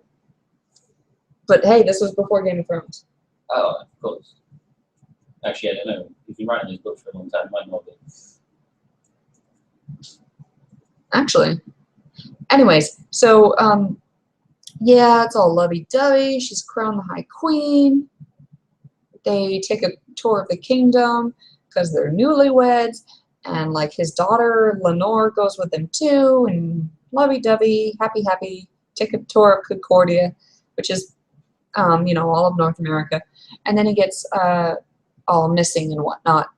But hey, this was before Game of Thrones. Oh, of course. Actually, I don't know. You've been writing these books for a long time, might not be. Actually. Anyways, so yeah, it's all lovey-dovey. She's crowned the High Queen. They take a tour of the kingdom because they're newlyweds, and like his daughter Lenore goes with them too, and lovey-dovey, happy, take a tour of Concordia, which is you know, all of North America, and then he gets all missing and whatnot,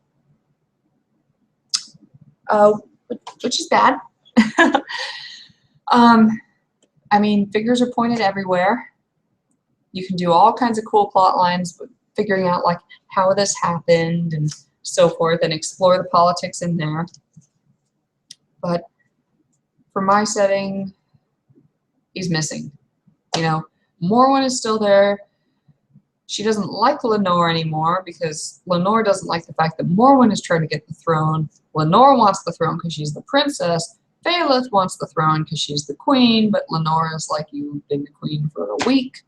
which is bad. I mean, figures are pointed everywhere. You can do all kinds of cool plot lines, but figuring out like how this happened and so forth, and explore the politics in there. But for my setting, he's missing. You know, Morwen is still there. She doesn't like Lenore anymore because Lenore doesn't like the fact that Morwen is trying to get the throne. Lenore wants the throne because she's the princess. Faeleth wants the throne because she's the queen, but Lenore is like, you've been the queen for a week,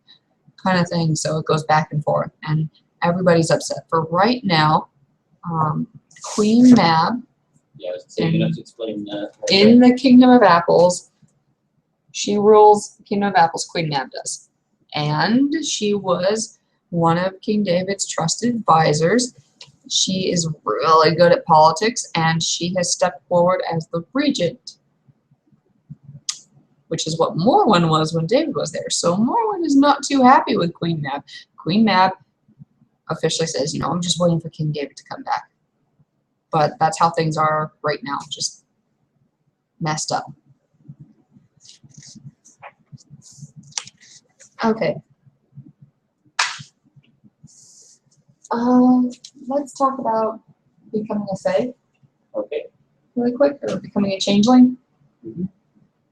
kind of thing. So it goes back and forth, and everybody's upset. For right now, Queen Mab, yeah, so you're going to have to explain in the Kingdom of Apples, she rules the Kingdom of Apples, Queen Mab does. And she was one of King David's trusted advisors. She is really good at politics, and she has stepped forward as the regent, which is what Morwen was when David was there. So Morwen is not too happy with Queen Mab. Queen Mab officially says, you know, I'm just waiting for King David to come back. But that's how things are right now, just messed up. Okay. Let's talk about becoming a Fae. Okay. Really quick, or becoming a Changeling. Mm-hmm.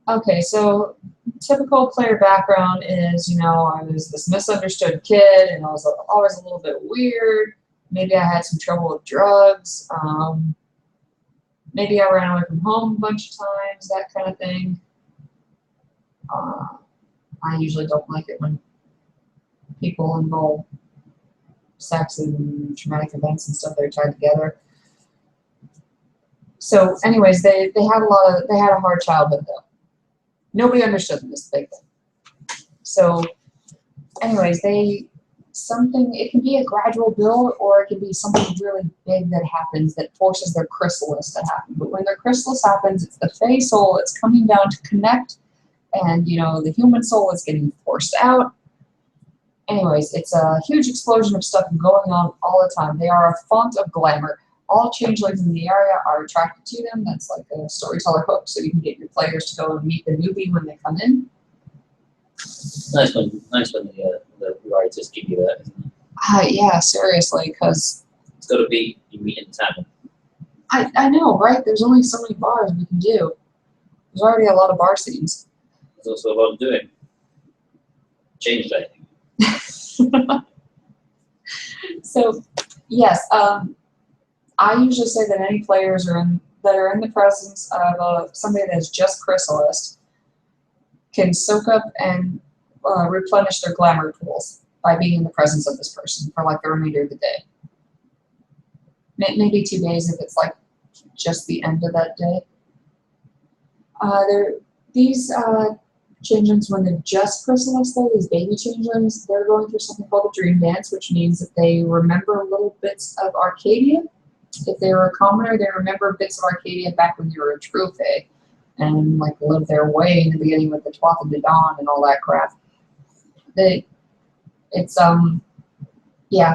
Okay, so typical player background is, you know, I was this misunderstood kid, and I was always a little bit weird. Maybe I had some trouble with drugs. Maybe I ran away from home a bunch of times, that kind of thing. I usually don't like it when people involve sex and traumatic events and stuff that are tied together. So anyways, they had a hard childhood though. Nobody understood them, is the big thing. So anyways, it can be a gradual build, or it can be something really big that happens that forces their chrysalis to happen. But when their chrysalis happens, it's the Fae soul, it's coming down to connect, and you know, the human soul is getting forced out. Anyways, it's a huge explosion of stuff going on all the time. They are a font of glamour. All changelings in the area are attracted to them. That's like a storyteller hook, so you can get your players to go and meet the newbie when they come in. Nice when the writers give you that, isn't it? Yeah, seriously, because it's got to be you meet in town. I know, right? There's only so many bars we can do. There's already a lot of bar scenes. There's also a lot of doing. Changed, I think. So, yes, I usually say that any players that are in the presence of somebody that's just chrysalis can soak up and replenish their glamour pools by being in the presence of this person for like the remainder of the day. Maybe 2 days if it's like just the end of that day. These Changelings, when they're just Chrysalis, though, these baby changelings, they're going through something called the dream dance, which means that they remember little bits of Arcadia. If they were a commoner, they remember bits of Arcadia back when they were a true fae, and like lived their way in the beginning with the Twelfth of the Dawn and all that crap. Yeah,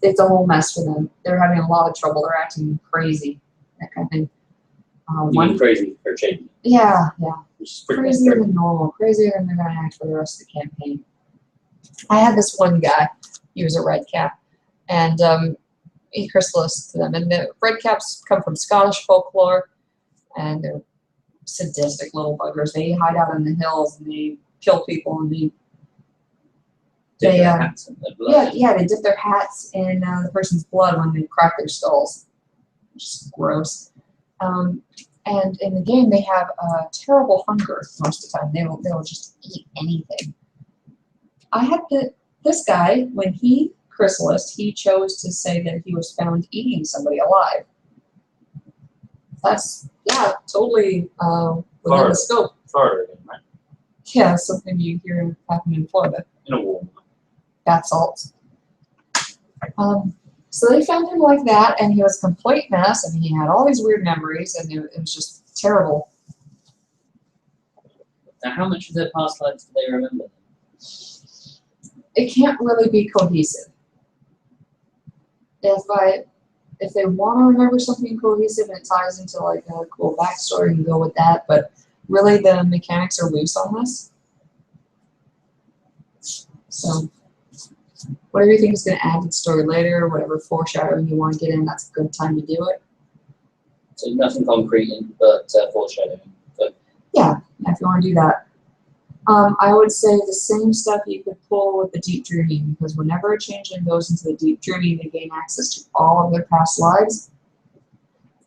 it's a whole mess for them. They're having a lot of trouble. They're acting crazy, that kind of thing. You mean crazy for change? Yeah. Which is pretty Crazier good. than normal. Crazier than they're going to act for the rest of the campaign. I had this one guy. He was a red cap, and he Chrysalis to them. And the red caps come from Scottish folklore, and they're sadistic little buggers. They hide out in the hills and they kill people, and they Dip their hats in their blood. they dip their hats in the person's blood when they crack their skulls, which is gross. And in the game, they have a terrible hunger most of the time. They'll just eat anything. I had this guy, when he Chrysalis, he chose to say that he was found eating somebody alive. That's, totally within the scope. Florida again, right? Yeah, something you hear happen in Florida. In a war. Bath salts. So they found him like that, and he was a complete mess, and he had all these weird memories, and it was just terrible. Now, how much of their past lives do they remember? It can't really be cohesive. If they want to remember something cohesive and it ties into like a cool backstory, you can go with that, but really the mechanics are loose on this. So whatever you think is going to add to the story later, whatever foreshadowing you want to get in, that's a good time to do it. So nothing concrete, but foreshadowing. But Yeah, if you want to do that. I would say the same stuff you could pull with the deep dreaming, because whenever a changeling goes into the deep dreaming, they gain access to all of their past lives.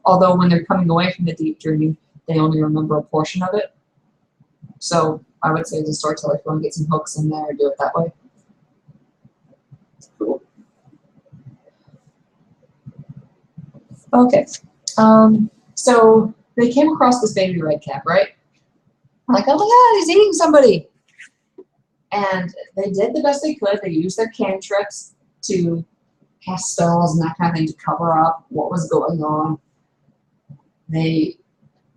Although when they're coming away from the deep dreaming, they only remember a portion of it. So I would say as a storyteller, if you want to get some hooks in there, do it that way. cool. Okay. So they came across this baby red cap, right? Like, oh my god, he's eating somebody. And they did the best they could. They used their cantrips to cast spells and that kind of thing to cover up what was going on. They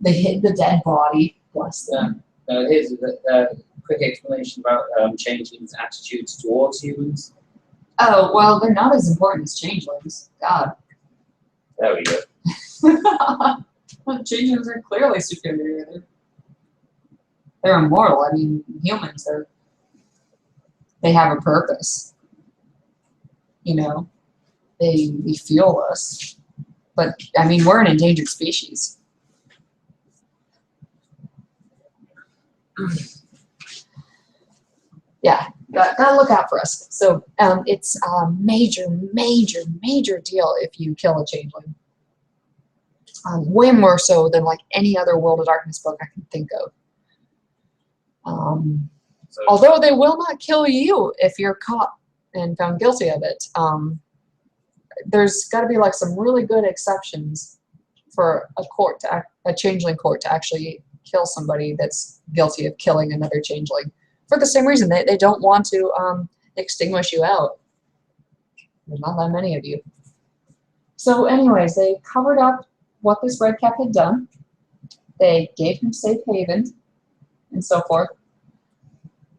hid the dead body, bless them. Here's a quick explanation about changelings' attitudes towards humans. Oh, well, they're not as important as changelings. God. There we go. Well, changelings are clearly superior. They're immortal. I mean, humans, they have a purpose. You know, they fuel us. But, I mean, we're an endangered species. Yeah, gotta look out for us. So it's a major, major, major deal if you kill a changeling. Way more so than like any other World of Darkness book I can think of. Although they will not kill you if you're caught and found guilty of it. There's got to be like some really good exceptions for a changeling court to actually kill somebody that's guilty of killing another changeling. For the same reason, they don't want to extinguish you out. There's not that many of you. So anyways, they covered up what this red cap had done. They gave him safe haven and so forth.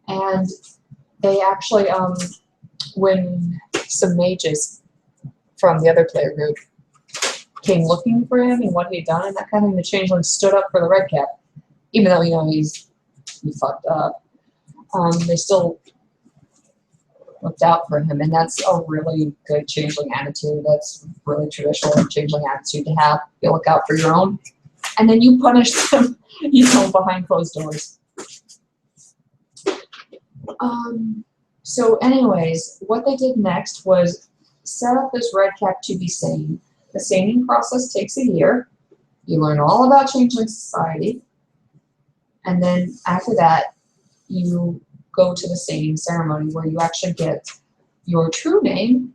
And they actually, when some mages from the other player group came looking for him and what he'd done and that kind of thing, the changeling stood up for the red cap. Even though, you know, he fucked up. They still looked out for him, and that's a really good changeling attitude. That's really traditional changeling attitude to have. You look out for your own, and then you punish them, you know, behind closed doors. So anyways, what they did next was set up this red cap to be sane. The saning process takes a year. You learn all about changeling society, and then after that, you go to the saning ceremony where you actually get your true name.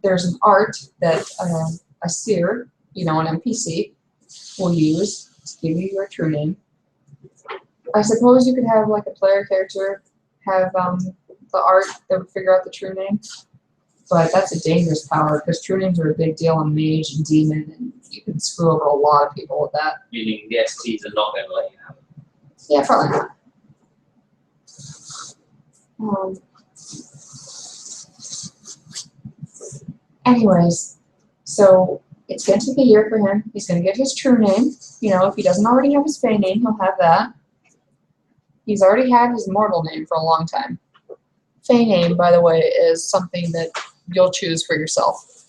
There's an art that a seer, you know, an NPC, will use to give you your true name. I suppose you could have like a player character have the art that would figure out the true name, but that's a dangerous power because true names are a big deal on mage and demon, and you can screw over a lot of people with that. Meaning the STs are not going to let you have it. Yeah, probably not. Anyways, so it's going to take a year for him. He's going to get his true name. You know, if he doesn't already have his fey name, he'll have that. He's already had his mortal name for a long time. Fey name, by the way, is something that you'll choose for yourself.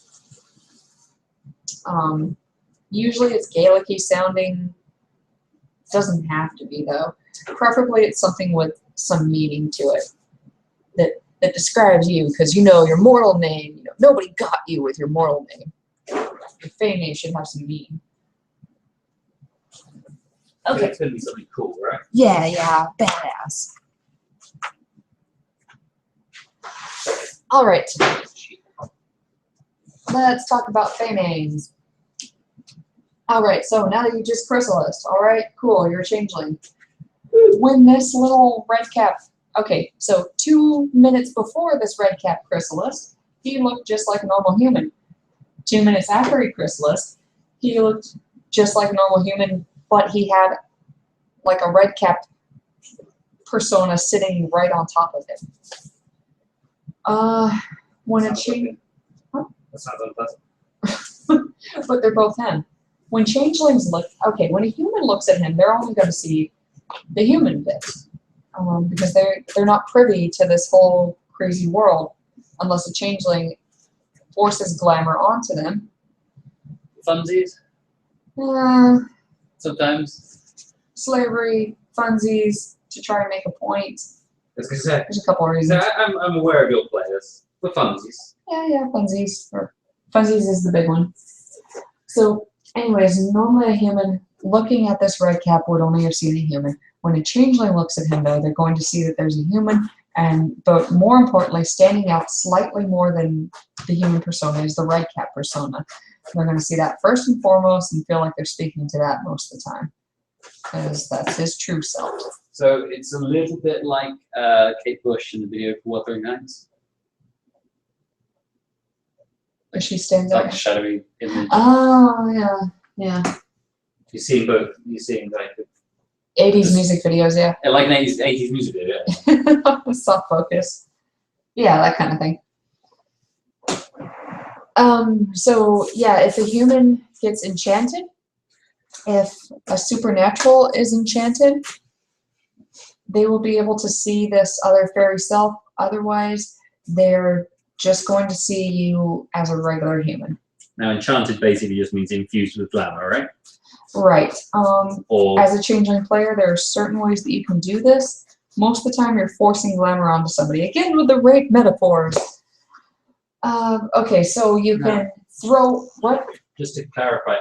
Usually it's Gaelic-y sounding. Doesn't have to be, though. Preferably it's something with some meaning to it that describes you, because you know your mortal name. You know, nobody got you with your mortal name. Your fey name should have some meaning. Okay. It's going to be something cool, right? Yeah, badass. All right. Let's talk about fey names. All right, so now that you just Chrysalis, all right, cool, you're a changeling. When this little red cap, okay, so 2 minutes before this red cap Chrysalis, he looked just like a normal human. 2 minutes after he Chrysalis, he looked just like a normal human, but he had like a red cap persona sitting right on top of him. When a change, That sounds unpleasant. but they're both him. When changelings look, okay, when a human looks at him, they're only going to see the human bit, because they're not privy to this whole crazy world unless a changeling forces glamour onto them. Funsies? Sometimes. Slavery, funsies, to try and make a point. As I said, There's a couple of reasons. I'm aware of your players. We're funsies. Yeah, funsies. Or funsies is the big one. So, anyways, normally a human looking at this red cap would only have seen a human. When a changeling looks at him, though, they're going to see that there's a human, but more importantly, standing out slightly more than the human persona is the red cap persona. They're going to see that first and foremost and feel like they're speaking to that most of the time, because that's his true self. So it's a little bit like Kate Bush in the video for Wuthering Heights. But she stands It's like out. a shadowy image. Oh, yeah. You're seeing both. You're seeing like 80s music videos, yeah. like an 80s music video. Yeah. Soft focus. Yeah, that kind of thing. So, yeah, if a human gets enchanted, if a supernatural is enchanted, they will be able to see this other fairy self. Otherwise, they're just going to see you as a regular human. Now, enchanted basically just means infused with glamour, right? Right. Or As a changeling player, there are certain ways that you can do this. Most of the time, you're forcing glamour onto somebody. Again, with the rape metaphors. Okay, so you can throw what? just to clarify,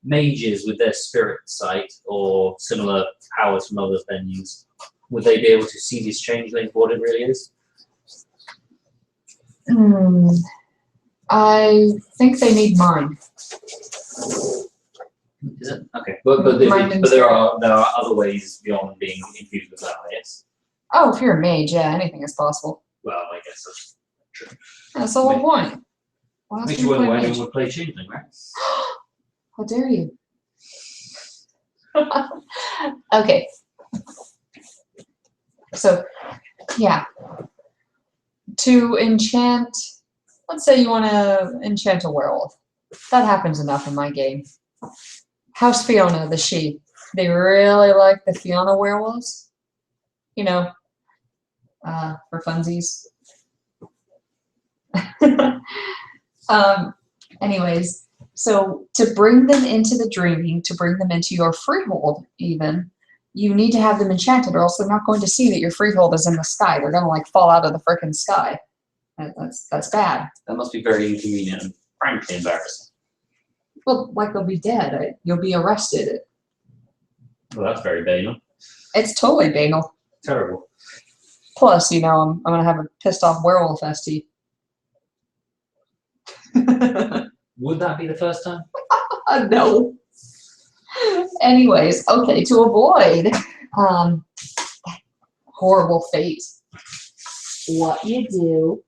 mages with their spirit sight or similar powers from other venues, would they be able to see this changeling for what it really is? I think they need mind. Is it? Okay. But there are other ways beyond being infused with glamour, yes? Oh, if you're a mage, yeah, anything is possible. Well, I guess that's true. That's the whole point. Why else Makes do you you wonder play why mage? anyone would play changeling, right? How dare you? Okay. So, yeah. To enchant, let's say you want to enchant a werewolf. That happens enough in my game. House Fiona, the she. They really like the Fiona werewolves. You know, for funsies. Anyways, so to bring them into the dreaming, to bring them into your freehold even, you need to have them enchanted or else they're not going to see that your freehold is in the sky. They're going to like fall out of the frickin' sky. That's bad. That must be very inconvenient and frankly embarrassing. Well, like they'll be dead. You'll be arrested. Well, that's very banal. It's totally banal. Terrible. Plus, you know, I'm going to have a pissed off werewolf ST. Would that be the first time? No. Anyways, okay, to avoid horrible fate, what you do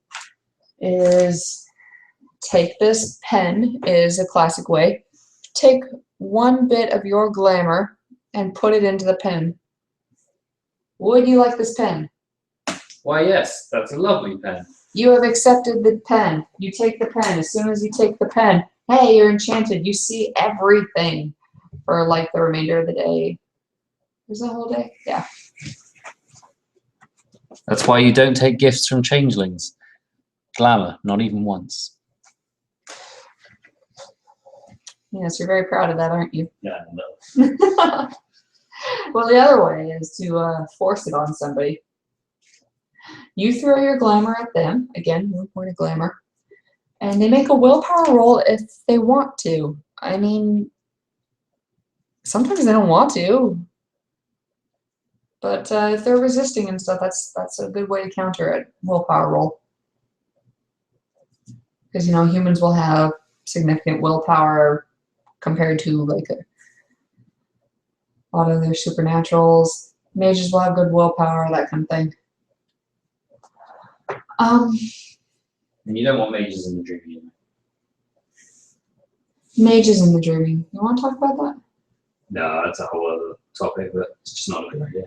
is take this pen, is a classic way. Take one bit of your glamour and put it into the pen. Would you like this pen? Why, yes, that's a lovely pen. You have accepted the pen. You take the pen. As soon as you take the pen, hey, you're enchanted. You see everything for like the remainder of the day. Is the whole day? Yeah. That's why you don't take gifts from changelings. Glamour, not even once. Yes, you're very proud of that, aren't you? Yeah, no. Well, the other way is to force it on somebody. You throw your glamour at them, again, 1 point of glamour, and they make a willpower roll if they want to. I mean, sometimes they don't want to, but if they're resisting and stuff, that's a good way to counter it, willpower roll. Because, you know, humans will have significant willpower compared to, like, a lot of their supernaturals. Mages will have good willpower, that kind of thing. And you don't want mages in the dreaming. Mages in the dreaming. You want to talk about that? No, that's a whole other topic, but it's just not a good idea.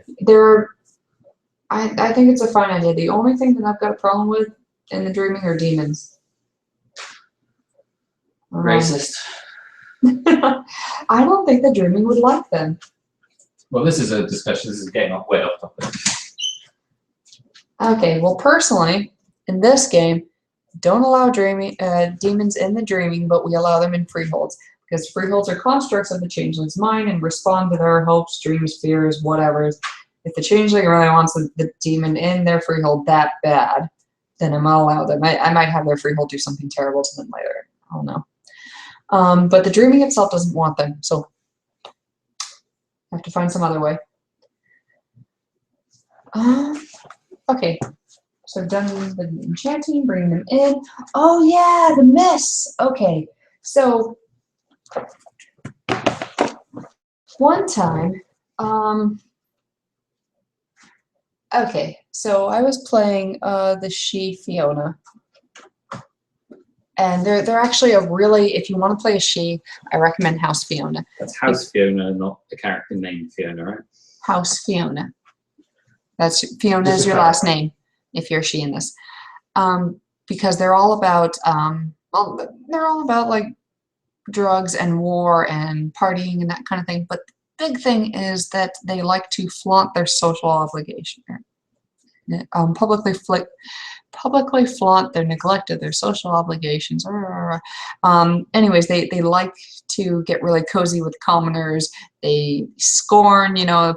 I think it's a fine idea. The only thing that I've got a problem with in the dreaming are demons. Racist. I don't think the dreaming would like them. Well, this is a discussion. This is getting way off topic. Okay, well, personally, in this game, don't allow demons in the dreaming, but we allow them in freeholds. Because freeholds are constructs of the changeling's mind and respond to their hopes, dreams, fears, whatever. If the changeling really wants the demon in their freehold that bad, then I'm gonna allow them. I might have their freehold do something terrible to them later. I don't know. But the dreaming itself doesn't want them, so I have to find some other way. Okay, so I've done the enchanting, bringing them in. Oh yeah, the mists. Okay, so one time, okay, so I was playing the she Fiona. And they're actually a really, if you want to play a she, I recommend House Fiona. That's House Fiona, not the character named Fiona, right? House Fiona. That's Fiona is your last name if you're she in this. Because they're all about well, they're all about like drugs and war and partying and that kind of thing. But the big thing is that they like to flaunt their social obligation. Publicly flaunt their neglect of their social obligations. Anyways, they like to get really cozy with commoners. They scorn, you know,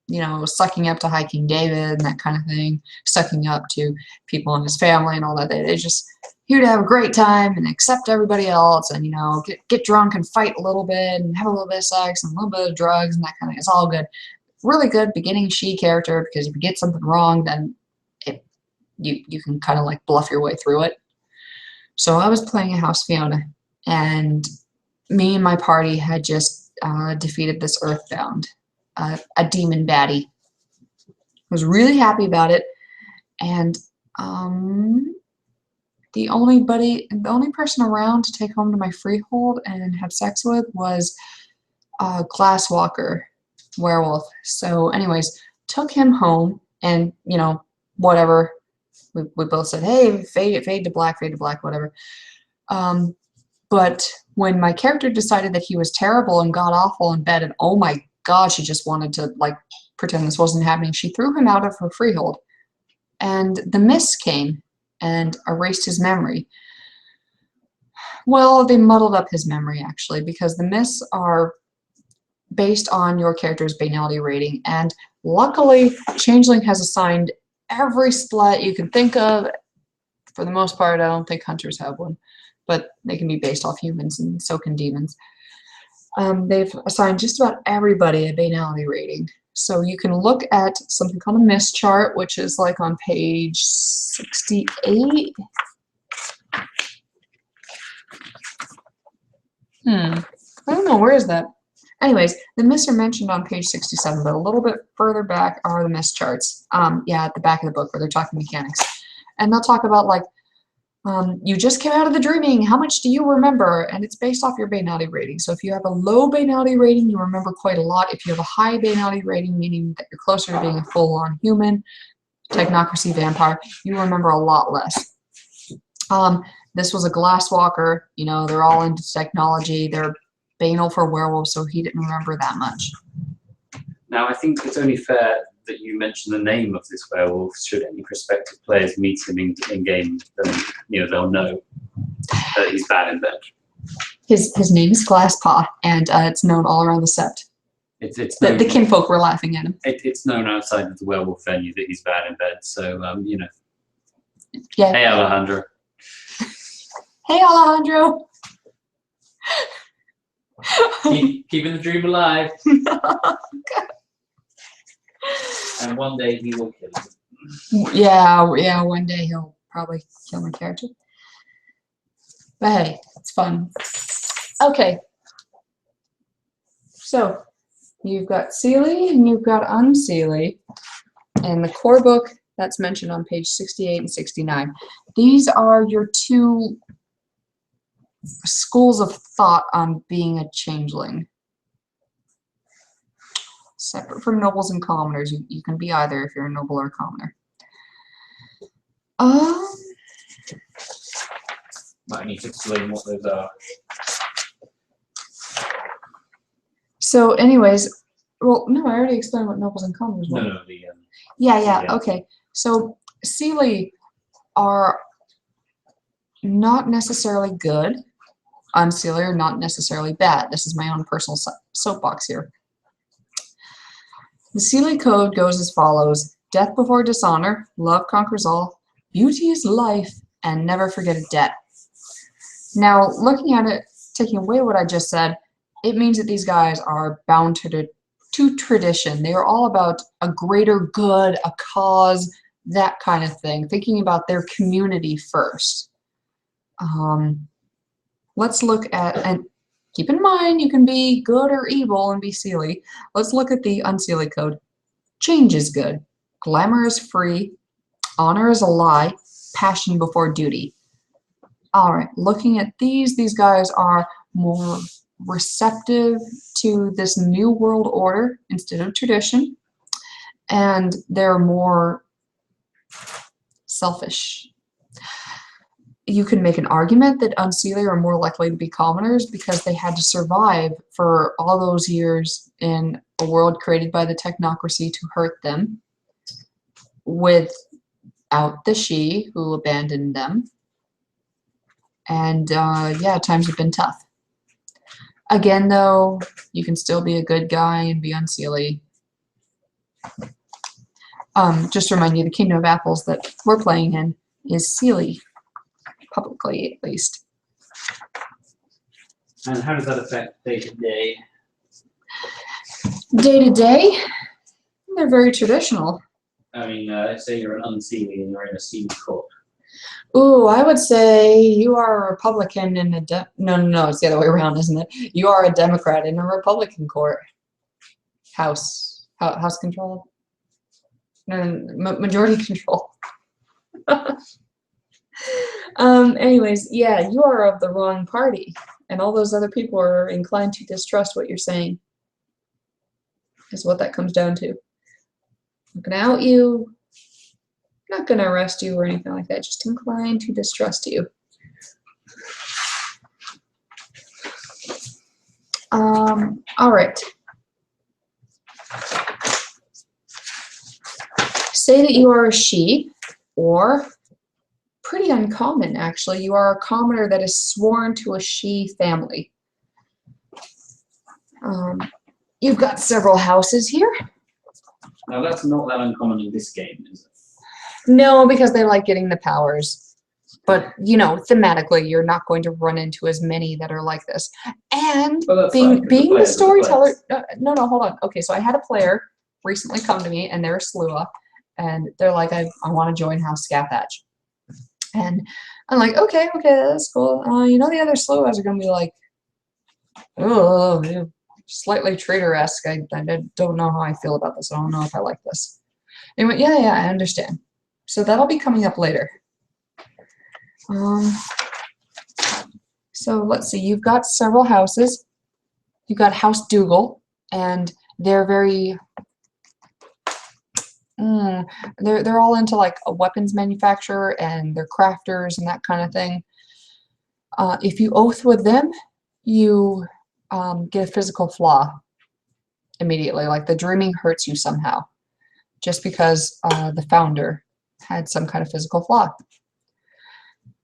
you know, sucking up to High King David and that kind of thing, sucking up to people in his family and all that. They're just here to have a great time and accept everybody else and, you know, get drunk and fight a little bit and have a little bit of sex and a little bit of drugs and that kind of thing. It's all good. Really good beginning she character, because if you get something wrong, then you can kind of like bluff your way through it. So I was playing a House Fiona, and me and my party had just defeated this Earthbound, a demon baddie. I was really happy about it, and the only person around to take home to my freehold and have sex with was Glasswalker werewolf. So anyways, took him home, and you know, whatever, we both said, hey, fade to black, whatever. But when my character decided that he was terrible and god awful in bed, and oh my god, she just wanted to like pretend this wasn't happening, she threw him out of her freehold, and the mists came and erased his memory. Well, they muddled up his memory actually, because the mists are based on your character's banality rating, and luckily Changeling has assigned every splat you can think of. For the most part, I don't think hunters have one, but they can be based off humans, and so can demons. They've assigned just about everybody a banality rating. So you can look at something called a mist chart, which is like on page 68. I don't know, where is that? Anyways, the myths are mentioned on page 67, but a little bit further back are the myth charts. Yeah, at the back of the book where they're talking mechanics. And they'll talk about like, you just came out of the dreaming, how much do you remember? And it's based off your banality rating. So if you have a low banality rating, you remember quite a lot. If you have a high banality rating, meaning that you're closer to being a full-on human, technocracy vampire, you remember a lot less. This was a glass walker, you know, they're all into technology, they're banal for werewolves, so he didn't remember that much. Now, I think it's only fair that you mention the name of this werewolf. Should any prospective players meet him in game, then you know they'll know that he's bad in bed. His name is Glasspaw, and it's known all around the sept. It's known, the kinfolk were laughing at him. It's known outside of the werewolf venue that he's bad in bed. So you know. Yeah. Hey, Alejandro. Hey, Alejandro. Keeping the dream alive. And one day he will kill you. Yeah, one day he'll probably kill my character. But hey, it's fun. Okay. So, you've got Seelie and you've got Unseelie. And the core book that's mentioned on page 68 and 69. These are your two schools of thought on being a changeling. Separate from nobles and commoners. You can be either if you're a noble or a commoner. Might need to explain what those are. So anyways, well, no, I already explained what nobles and commoners were. No, Yeah, okay. So Seelie are not necessarily good. Unseelie are not necessarily bad. This is my own personal soapbox here. The Seelie code goes as follows: death before dishonor, love conquers all, beauty is life, and never forget a debt. Now, looking at it, taking away what I just said, it means that these guys are bound to tradition. They are all about a greater good, a cause, that kind of thing, thinking about their community first. Let's look at, and keep in mind, you can be good or evil and be Seelie. Let's look at the Unseelie code. Change is good. Glamour is free. Honor is a lie. Passion before duty. All right, looking at these guys are more receptive to this new world order instead of tradition, and they're more selfish. You can make an argument that Unseelie are more likely to be commoners because they had to survive for all those years in a world created by the technocracy to hurt them, without the she who abandoned them. And yeah, times have been tough. Again, though, you can still be a good guy and be Unseelie. Just to remind you, the Kingdom of Apples that we're playing in is Seelie. Publicly, at least. And how does that affect day to day? Day to day, they're very traditional. I mean, say you're an Unseelie and you're in a Seelie court. Ooh, I would say you are a Republican in a no, it's the other way around, isn't it? You are a Democrat in a Republican court. House control. No, majority control. Anyways, yeah, you are of the wrong party, and all those other people are inclined to distrust what you're saying. Is what that comes down to. I'm gonna out you. I'm not gonna arrest you or anything like that. Just inclined to distrust you. All right. Say that you are a she, or pretty uncommon, actually. You are a commoner that is sworn to a she family. You've got several houses here. Now, that's not that uncommon in this game, is it? No, because they like getting the powers. But, you know, thematically, you're not going to run into as many that are like this. And being the storyteller... No, hold on. Okay, so I had a player recently come to me, and they're a Slua, and they're like, I want to join House Scathatch. And I'm like, okay, that's cool. You know, the other Sluas are going to be like, oh, slightly traitor-esque. I don't know how I feel about this. I don't know if I like this. Anyway, yeah, I understand. So that'll be coming up later. So let's see. You've got several houses. You've got House Dougal, and they're very they're all into like a weapons manufacturer, and they're crafters and that kind of thing. If you oath with them, you get a physical flaw immediately. Like the dreaming hurts you somehow, just because the founder had some kind of physical flaw.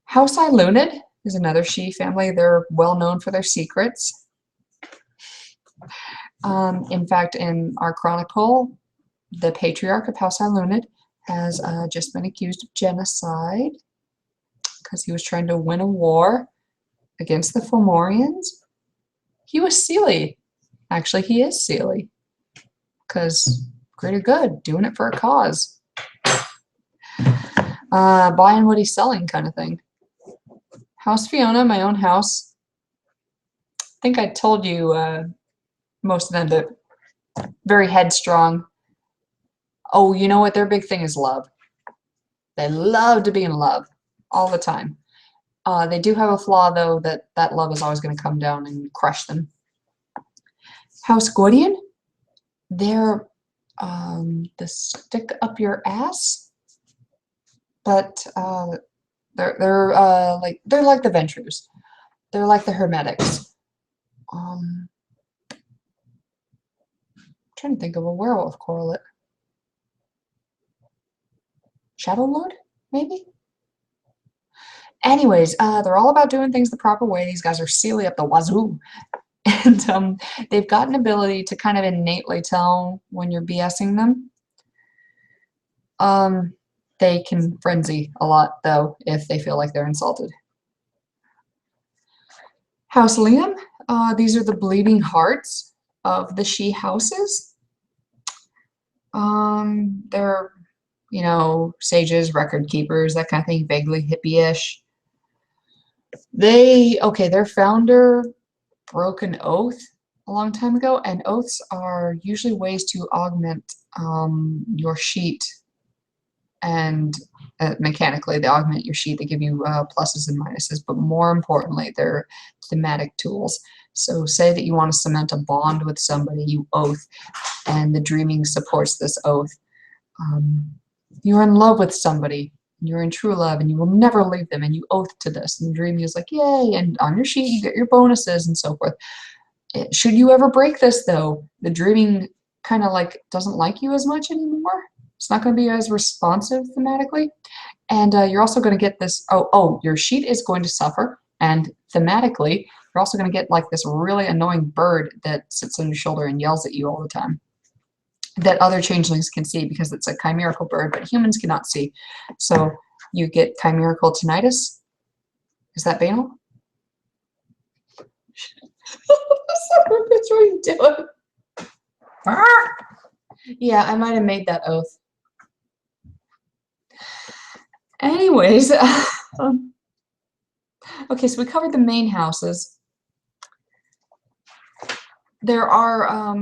House Ilunid is another she family. They're well known for their secrets. In fact, in our chronicle, the patriarch of House Ilunid has just been accused of genocide because he was trying to win a war against the Fomorians. He was Seelie. Actually, he is Seelie because greater good, doing it for a cause. Buying what he's selling kind of thing. House Fiona, my own house. I think I told you most of them, but very headstrong. Oh, you know what? Their big thing is love. They love to be in love all the time. They do have a flaw, though, that love is always going to come down and crush them. House Gordian, they're the stick up your ass, but they're like the Ventures. They're like the Hermetics. I'm trying to think of a werewolf correlate. Shadow Lord, maybe? Anyways, they're all about doing things the proper way. These guys are Seelie up the wazoo. And they've got an ability to kind of innately tell when you're BSing them. They can frenzy a lot, though, if they feel like they're insulted. House Liam, these are the bleeding hearts of the she houses. They're, you know, sages, record keepers, that kind of thing, vaguely hippie-ish. Their founder broke an oath a long time ago, and oaths are usually ways to augment your sheet, and mechanically they augment your sheet. They give you pluses and minuses, but more importantly, they're thematic tools. So say that you want to cement a bond with somebody, you oath, and the dreaming supports this oath. You're in love with somebody, you're in true love, and you will never leave them, and you oath to this, and the dreaming is like, yay, and on your sheet you get your bonuses and so forth. Should you ever break this, though, the dreaming kind of like doesn't like you as much anymore. It's not going to be as responsive thematically, and you're also going to get this, your sheet is going to suffer, and thematically you're also going to get like this really annoying bird that sits on your shoulder and yells at you all the time, that other changelings can see because it's a chimerical bird, but humans cannot see. So you get chimerical tinnitus. Is that banal? That's what you doing. Yeah, I might have made that oath. Anyways, okay, so we covered the main houses. There are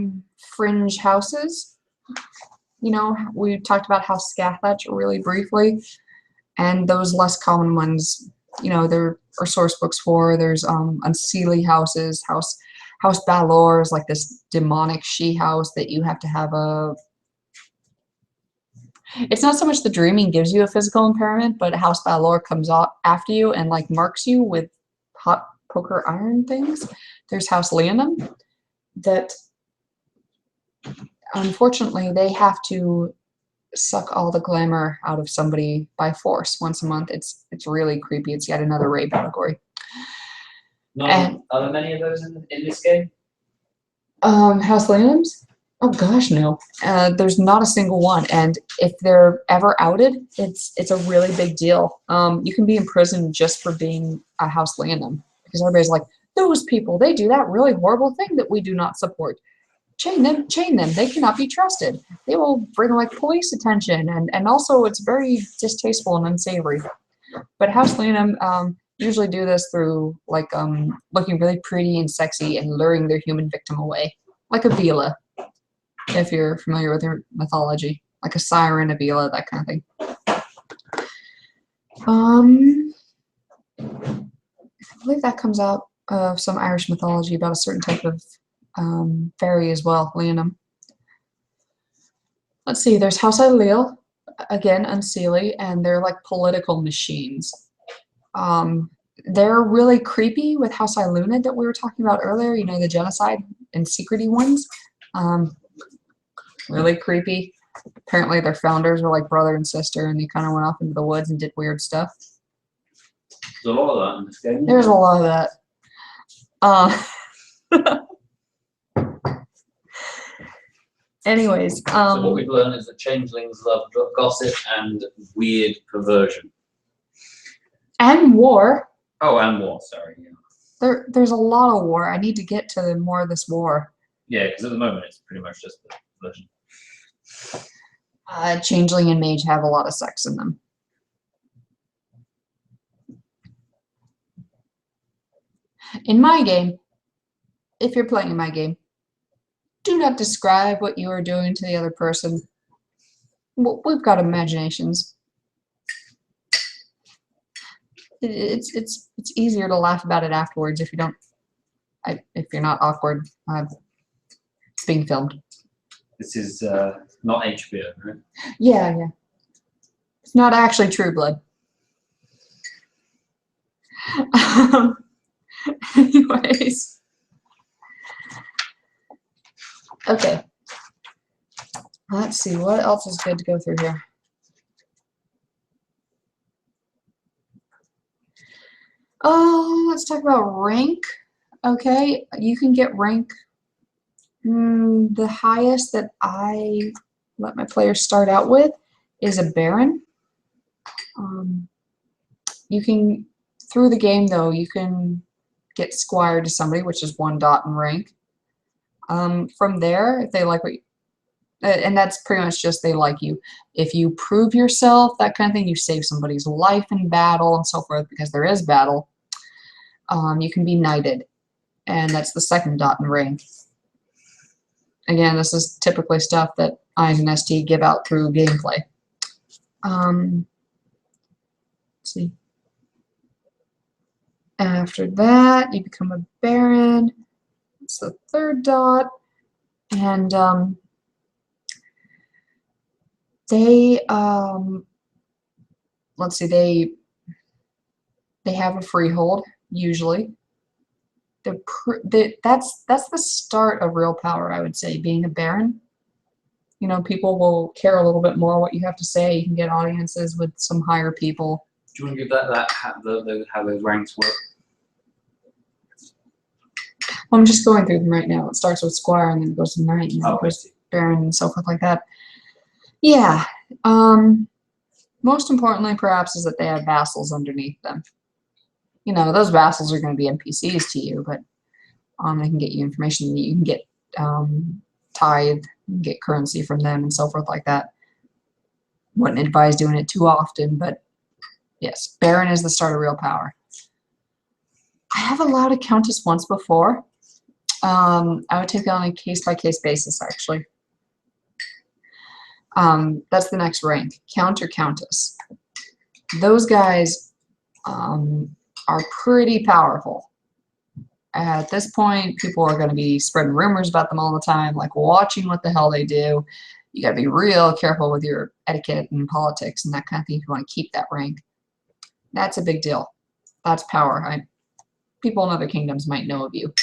fringe houses. You know, we talked about House Scathach really briefly, and those less common ones, you know, there are source books for. There's unseelie houses. House Balor is like this demonic she house that you have to have a. It's not so much the dreaming gives you a physical impairment, but House Balor comes after you and like marks you with hot poker iron things. There's House Leonum that unfortunately they have to suck all the glamour out of somebody by force once a month. It's really creepy. It's yet another rape allegory. Are there many of those in this game? House Leonums? Oh gosh, no. There's not a single one, and if they're ever outed, it's a really big deal. You can be imprisoned just for being a House Leonum, because everybody's like, those people, they do that really horrible thing that we do not support. Chain them, they cannot be trusted. They will bring like police attention, and also it's very distasteful and unsavory. But House Leonum usually do this through like looking really pretty and sexy and luring their human victim away. like a Vila, if you're familiar with your mythology, like a siren, a Vila, that kind of thing. I believe that comes out of some Irish mythology about a certain type of fairy as well, Leonum. Let's see, there's House Ailill, again, Unseelie, and they're like political machines. They're really creepy with House Ilunid that we were talking about earlier, you know, the genocide and secrety ones. Really creepy. Apparently their founders were like brother and sister, and they kind of went off into the woods and did weird stuff. There's a lot of that in this game. There's a lot of that. Anyways, so what we've learned is that changelings love gossip and weird perversion. And war. Oh, and war, sorry. Yeah. There's a lot of war. I need to get to more of this war. Yeah, because at the moment it's pretty much just the version. Changeling and mage have a lot of sex in them. In my game, if you're playing in my game, do not describe what you are doing to the other person. We've got imaginations. It's easier to laugh about it afterwards if you don't. If you're not awkward. It's being filmed. This is not HBO, right? Yeah, yeah. It's not actually True Blood. Anyways. Okay. Let's see, what else is good to go through here? Let's talk about rank. Okay, you can get rank. The highest that I let my players start out with is a Baron. You can, through the game though, you can get Squire to somebody, which is 1 dot in rank. From there, if they like what you, and that's pretty much just they like you. If you prove yourself, that kind of thing, you save somebody's life in battle and so forth, because there is battle, you can be knighted, and that's the 2nd dot in rank. Again, this is typically stuff that I and ST give out through gameplay. Let's see. After that, you become a Baron. It's the 3rd dot, and they let's see, they have a freehold usually. That's the start of real power, I would say, being a Baron. You know, people will care a little bit more what you have to say. You can get audiences with some higher people. Do you want to give that how those ranks work? I'm just going through them right now. It starts with Squire, and then it goes to Knight, and then it goes to Baron, and so forth like that. Yeah. Most importantly, perhaps, is that they have vassals underneath them. You know, those vassals are going to be NPCs to you, but they can get you information. You can get tithe, get currency from them, and so forth like that. Wouldn't advise doing it too often, but yes, Baron is the start of real power. I have allowed a Countess once before. I would take it on a case-by-case basis, actually. That's the next rank, Count or Countess. Those guys are pretty powerful. At this point, people are going to be spreading rumors about them all the time, like watching what the hell they do. You got to be real careful with your etiquette and politics and that kind of thing if you want to keep that rank. That's a big deal. That's power. People in other kingdoms might know of you.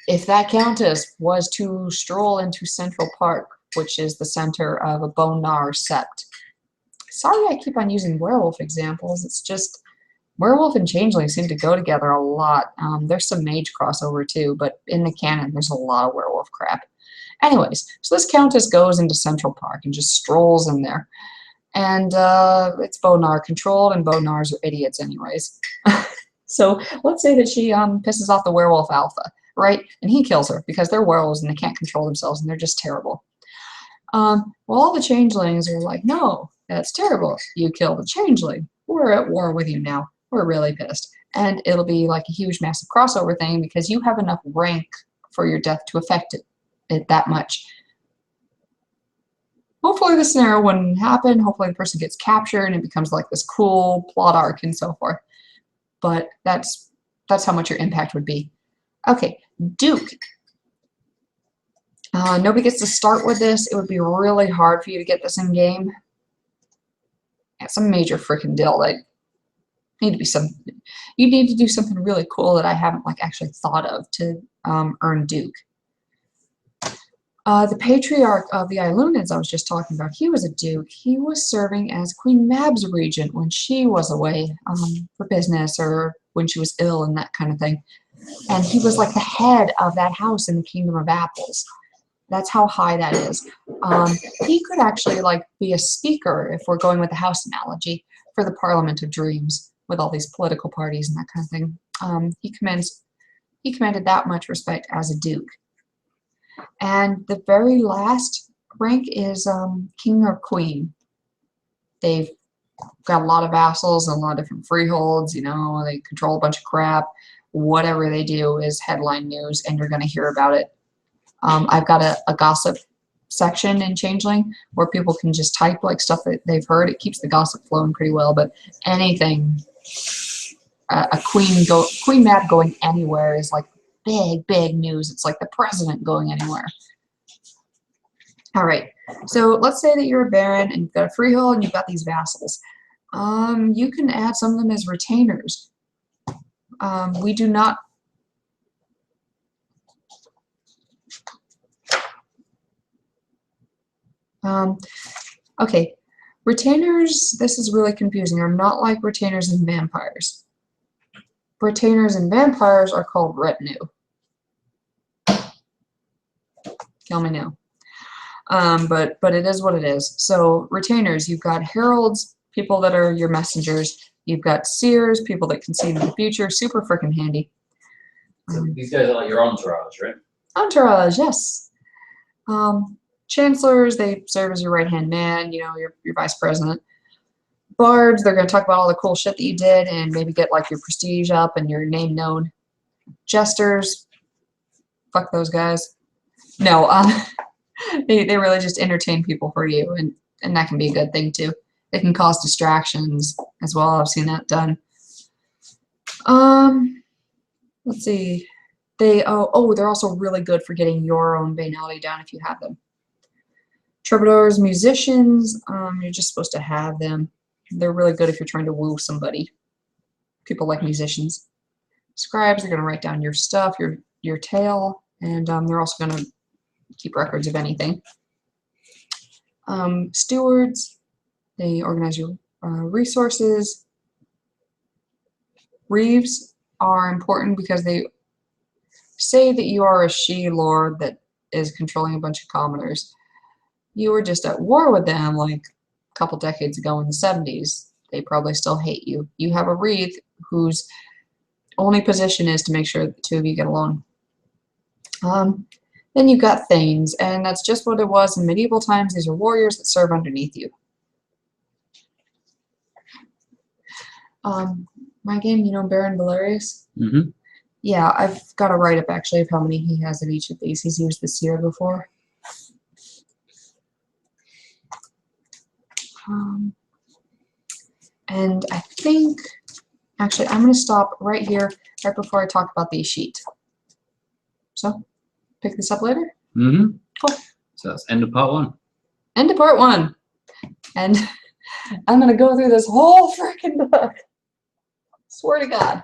If that Countess was to stroll into Central Park, which is the center of a Bonar sept. Sorry I keep on using werewolf examples. It's just werewolf and changeling seem to go together a lot. There's some mage crossover too, but in the canon there's a lot of werewolf crap. Anyways, so this Countess goes into Central Park and just strolls in there. And it's Bonar controlled, and Bonars are idiots anyways. So let's say that she pisses off the werewolf alpha, right? And he kills her because they're werewolves and they can't control themselves and they're just terrible. Well, all the changelings are like, no, that's terrible. You killed the changeling. We're at war with you now. We're really pissed. And it'll be like a huge, massive crossover thing because you have enough rank for your death to affect it that much. Hopefully this scenario wouldn't happen. Hopefully the person gets captured and it becomes like this cool plot arc and so forth. But that's how much your impact would be. Okay, Duke. Nobody gets to start with this. It would be really hard for you to get this in game. It's a major freaking deal. Like, you need to do something really cool that I haven't like actually thought of to earn Duke. The patriarch of the Ilunids I was just talking about, he was a duke. He was serving as Queen Mab's regent when she was away for business or when she was ill and that kind of thing. And he was like the head of that house in the Kingdom of Apples. That's how high that is. He could actually like be a speaker, if we're going with the house analogy, for the Parliament of Dreams with all these political parties and that kind of thing. He commanded that much respect as a duke. And the very last rank is king or queen. They've got a lot of vassals and a lot of different freeholds. You know, they control a bunch of crap. Whatever they do is headline news, and you're going to hear about it. I've got a gossip section in Changeling where people can just type like stuff that they've heard. It keeps the gossip flowing pretty well, but anything, Queen Mab going anywhere is like big news. It's like the president going anywhere. All right, so let's say that you're a baron and you've got a freehold and you've got these vassals. You can add some of them as retainers. We do not. Okay, retainers, this is really confusing. Are not like retainers and vampires. Retainers and vampires are called retinue. Kill me now. But it is what it is. So retainers, you've got heralds, people that are your messengers. You've got seers, people that can see into the future. Super freaking handy. So these guys are like your entourage, right? Entourage, yes. Chancellors, they serve as your right-hand man, you know, your vice president. Bards, they're going to talk about all the cool shit that you did and maybe get like your prestige up and your name known. Jesters, fuck those guys. No, they really just entertain people for you, and that can be a good thing too. It can cause distractions as well. I've seen that done. Let's see. They're also really good for getting your own banality down if you have them. Troubadours, musicians, you're just supposed to have them. They're really good if you're trying to woo somebody. People like musicians. Scribes are going to write down your stuff, your tale, and they're also going to keep records of anything. Stewards, they organize your resources. Reeves are important because they say that you are a she-lord that is controlling a bunch of commoners. You were just at war with them like a couple decades ago in the 70s. They probably still hate you. You have a Reeve whose only position is to make sure that the two of you get along. Then you've got Thanes, and that's just what it was in medieval times. These are warriors that serve underneath you. My game, you know Baron Valerius? Mm-hmm. Yeah, I've got a write-up actually of how many he has of each of these. He's used the seer before. And I think, actually, I'm going to stop right here, right before I talk about these sheets. So, pick this up later? Mm-hmm. Cool. So that's end of part 1. End of part 1. And I'm going to go through this whole freaking book. Swear to God.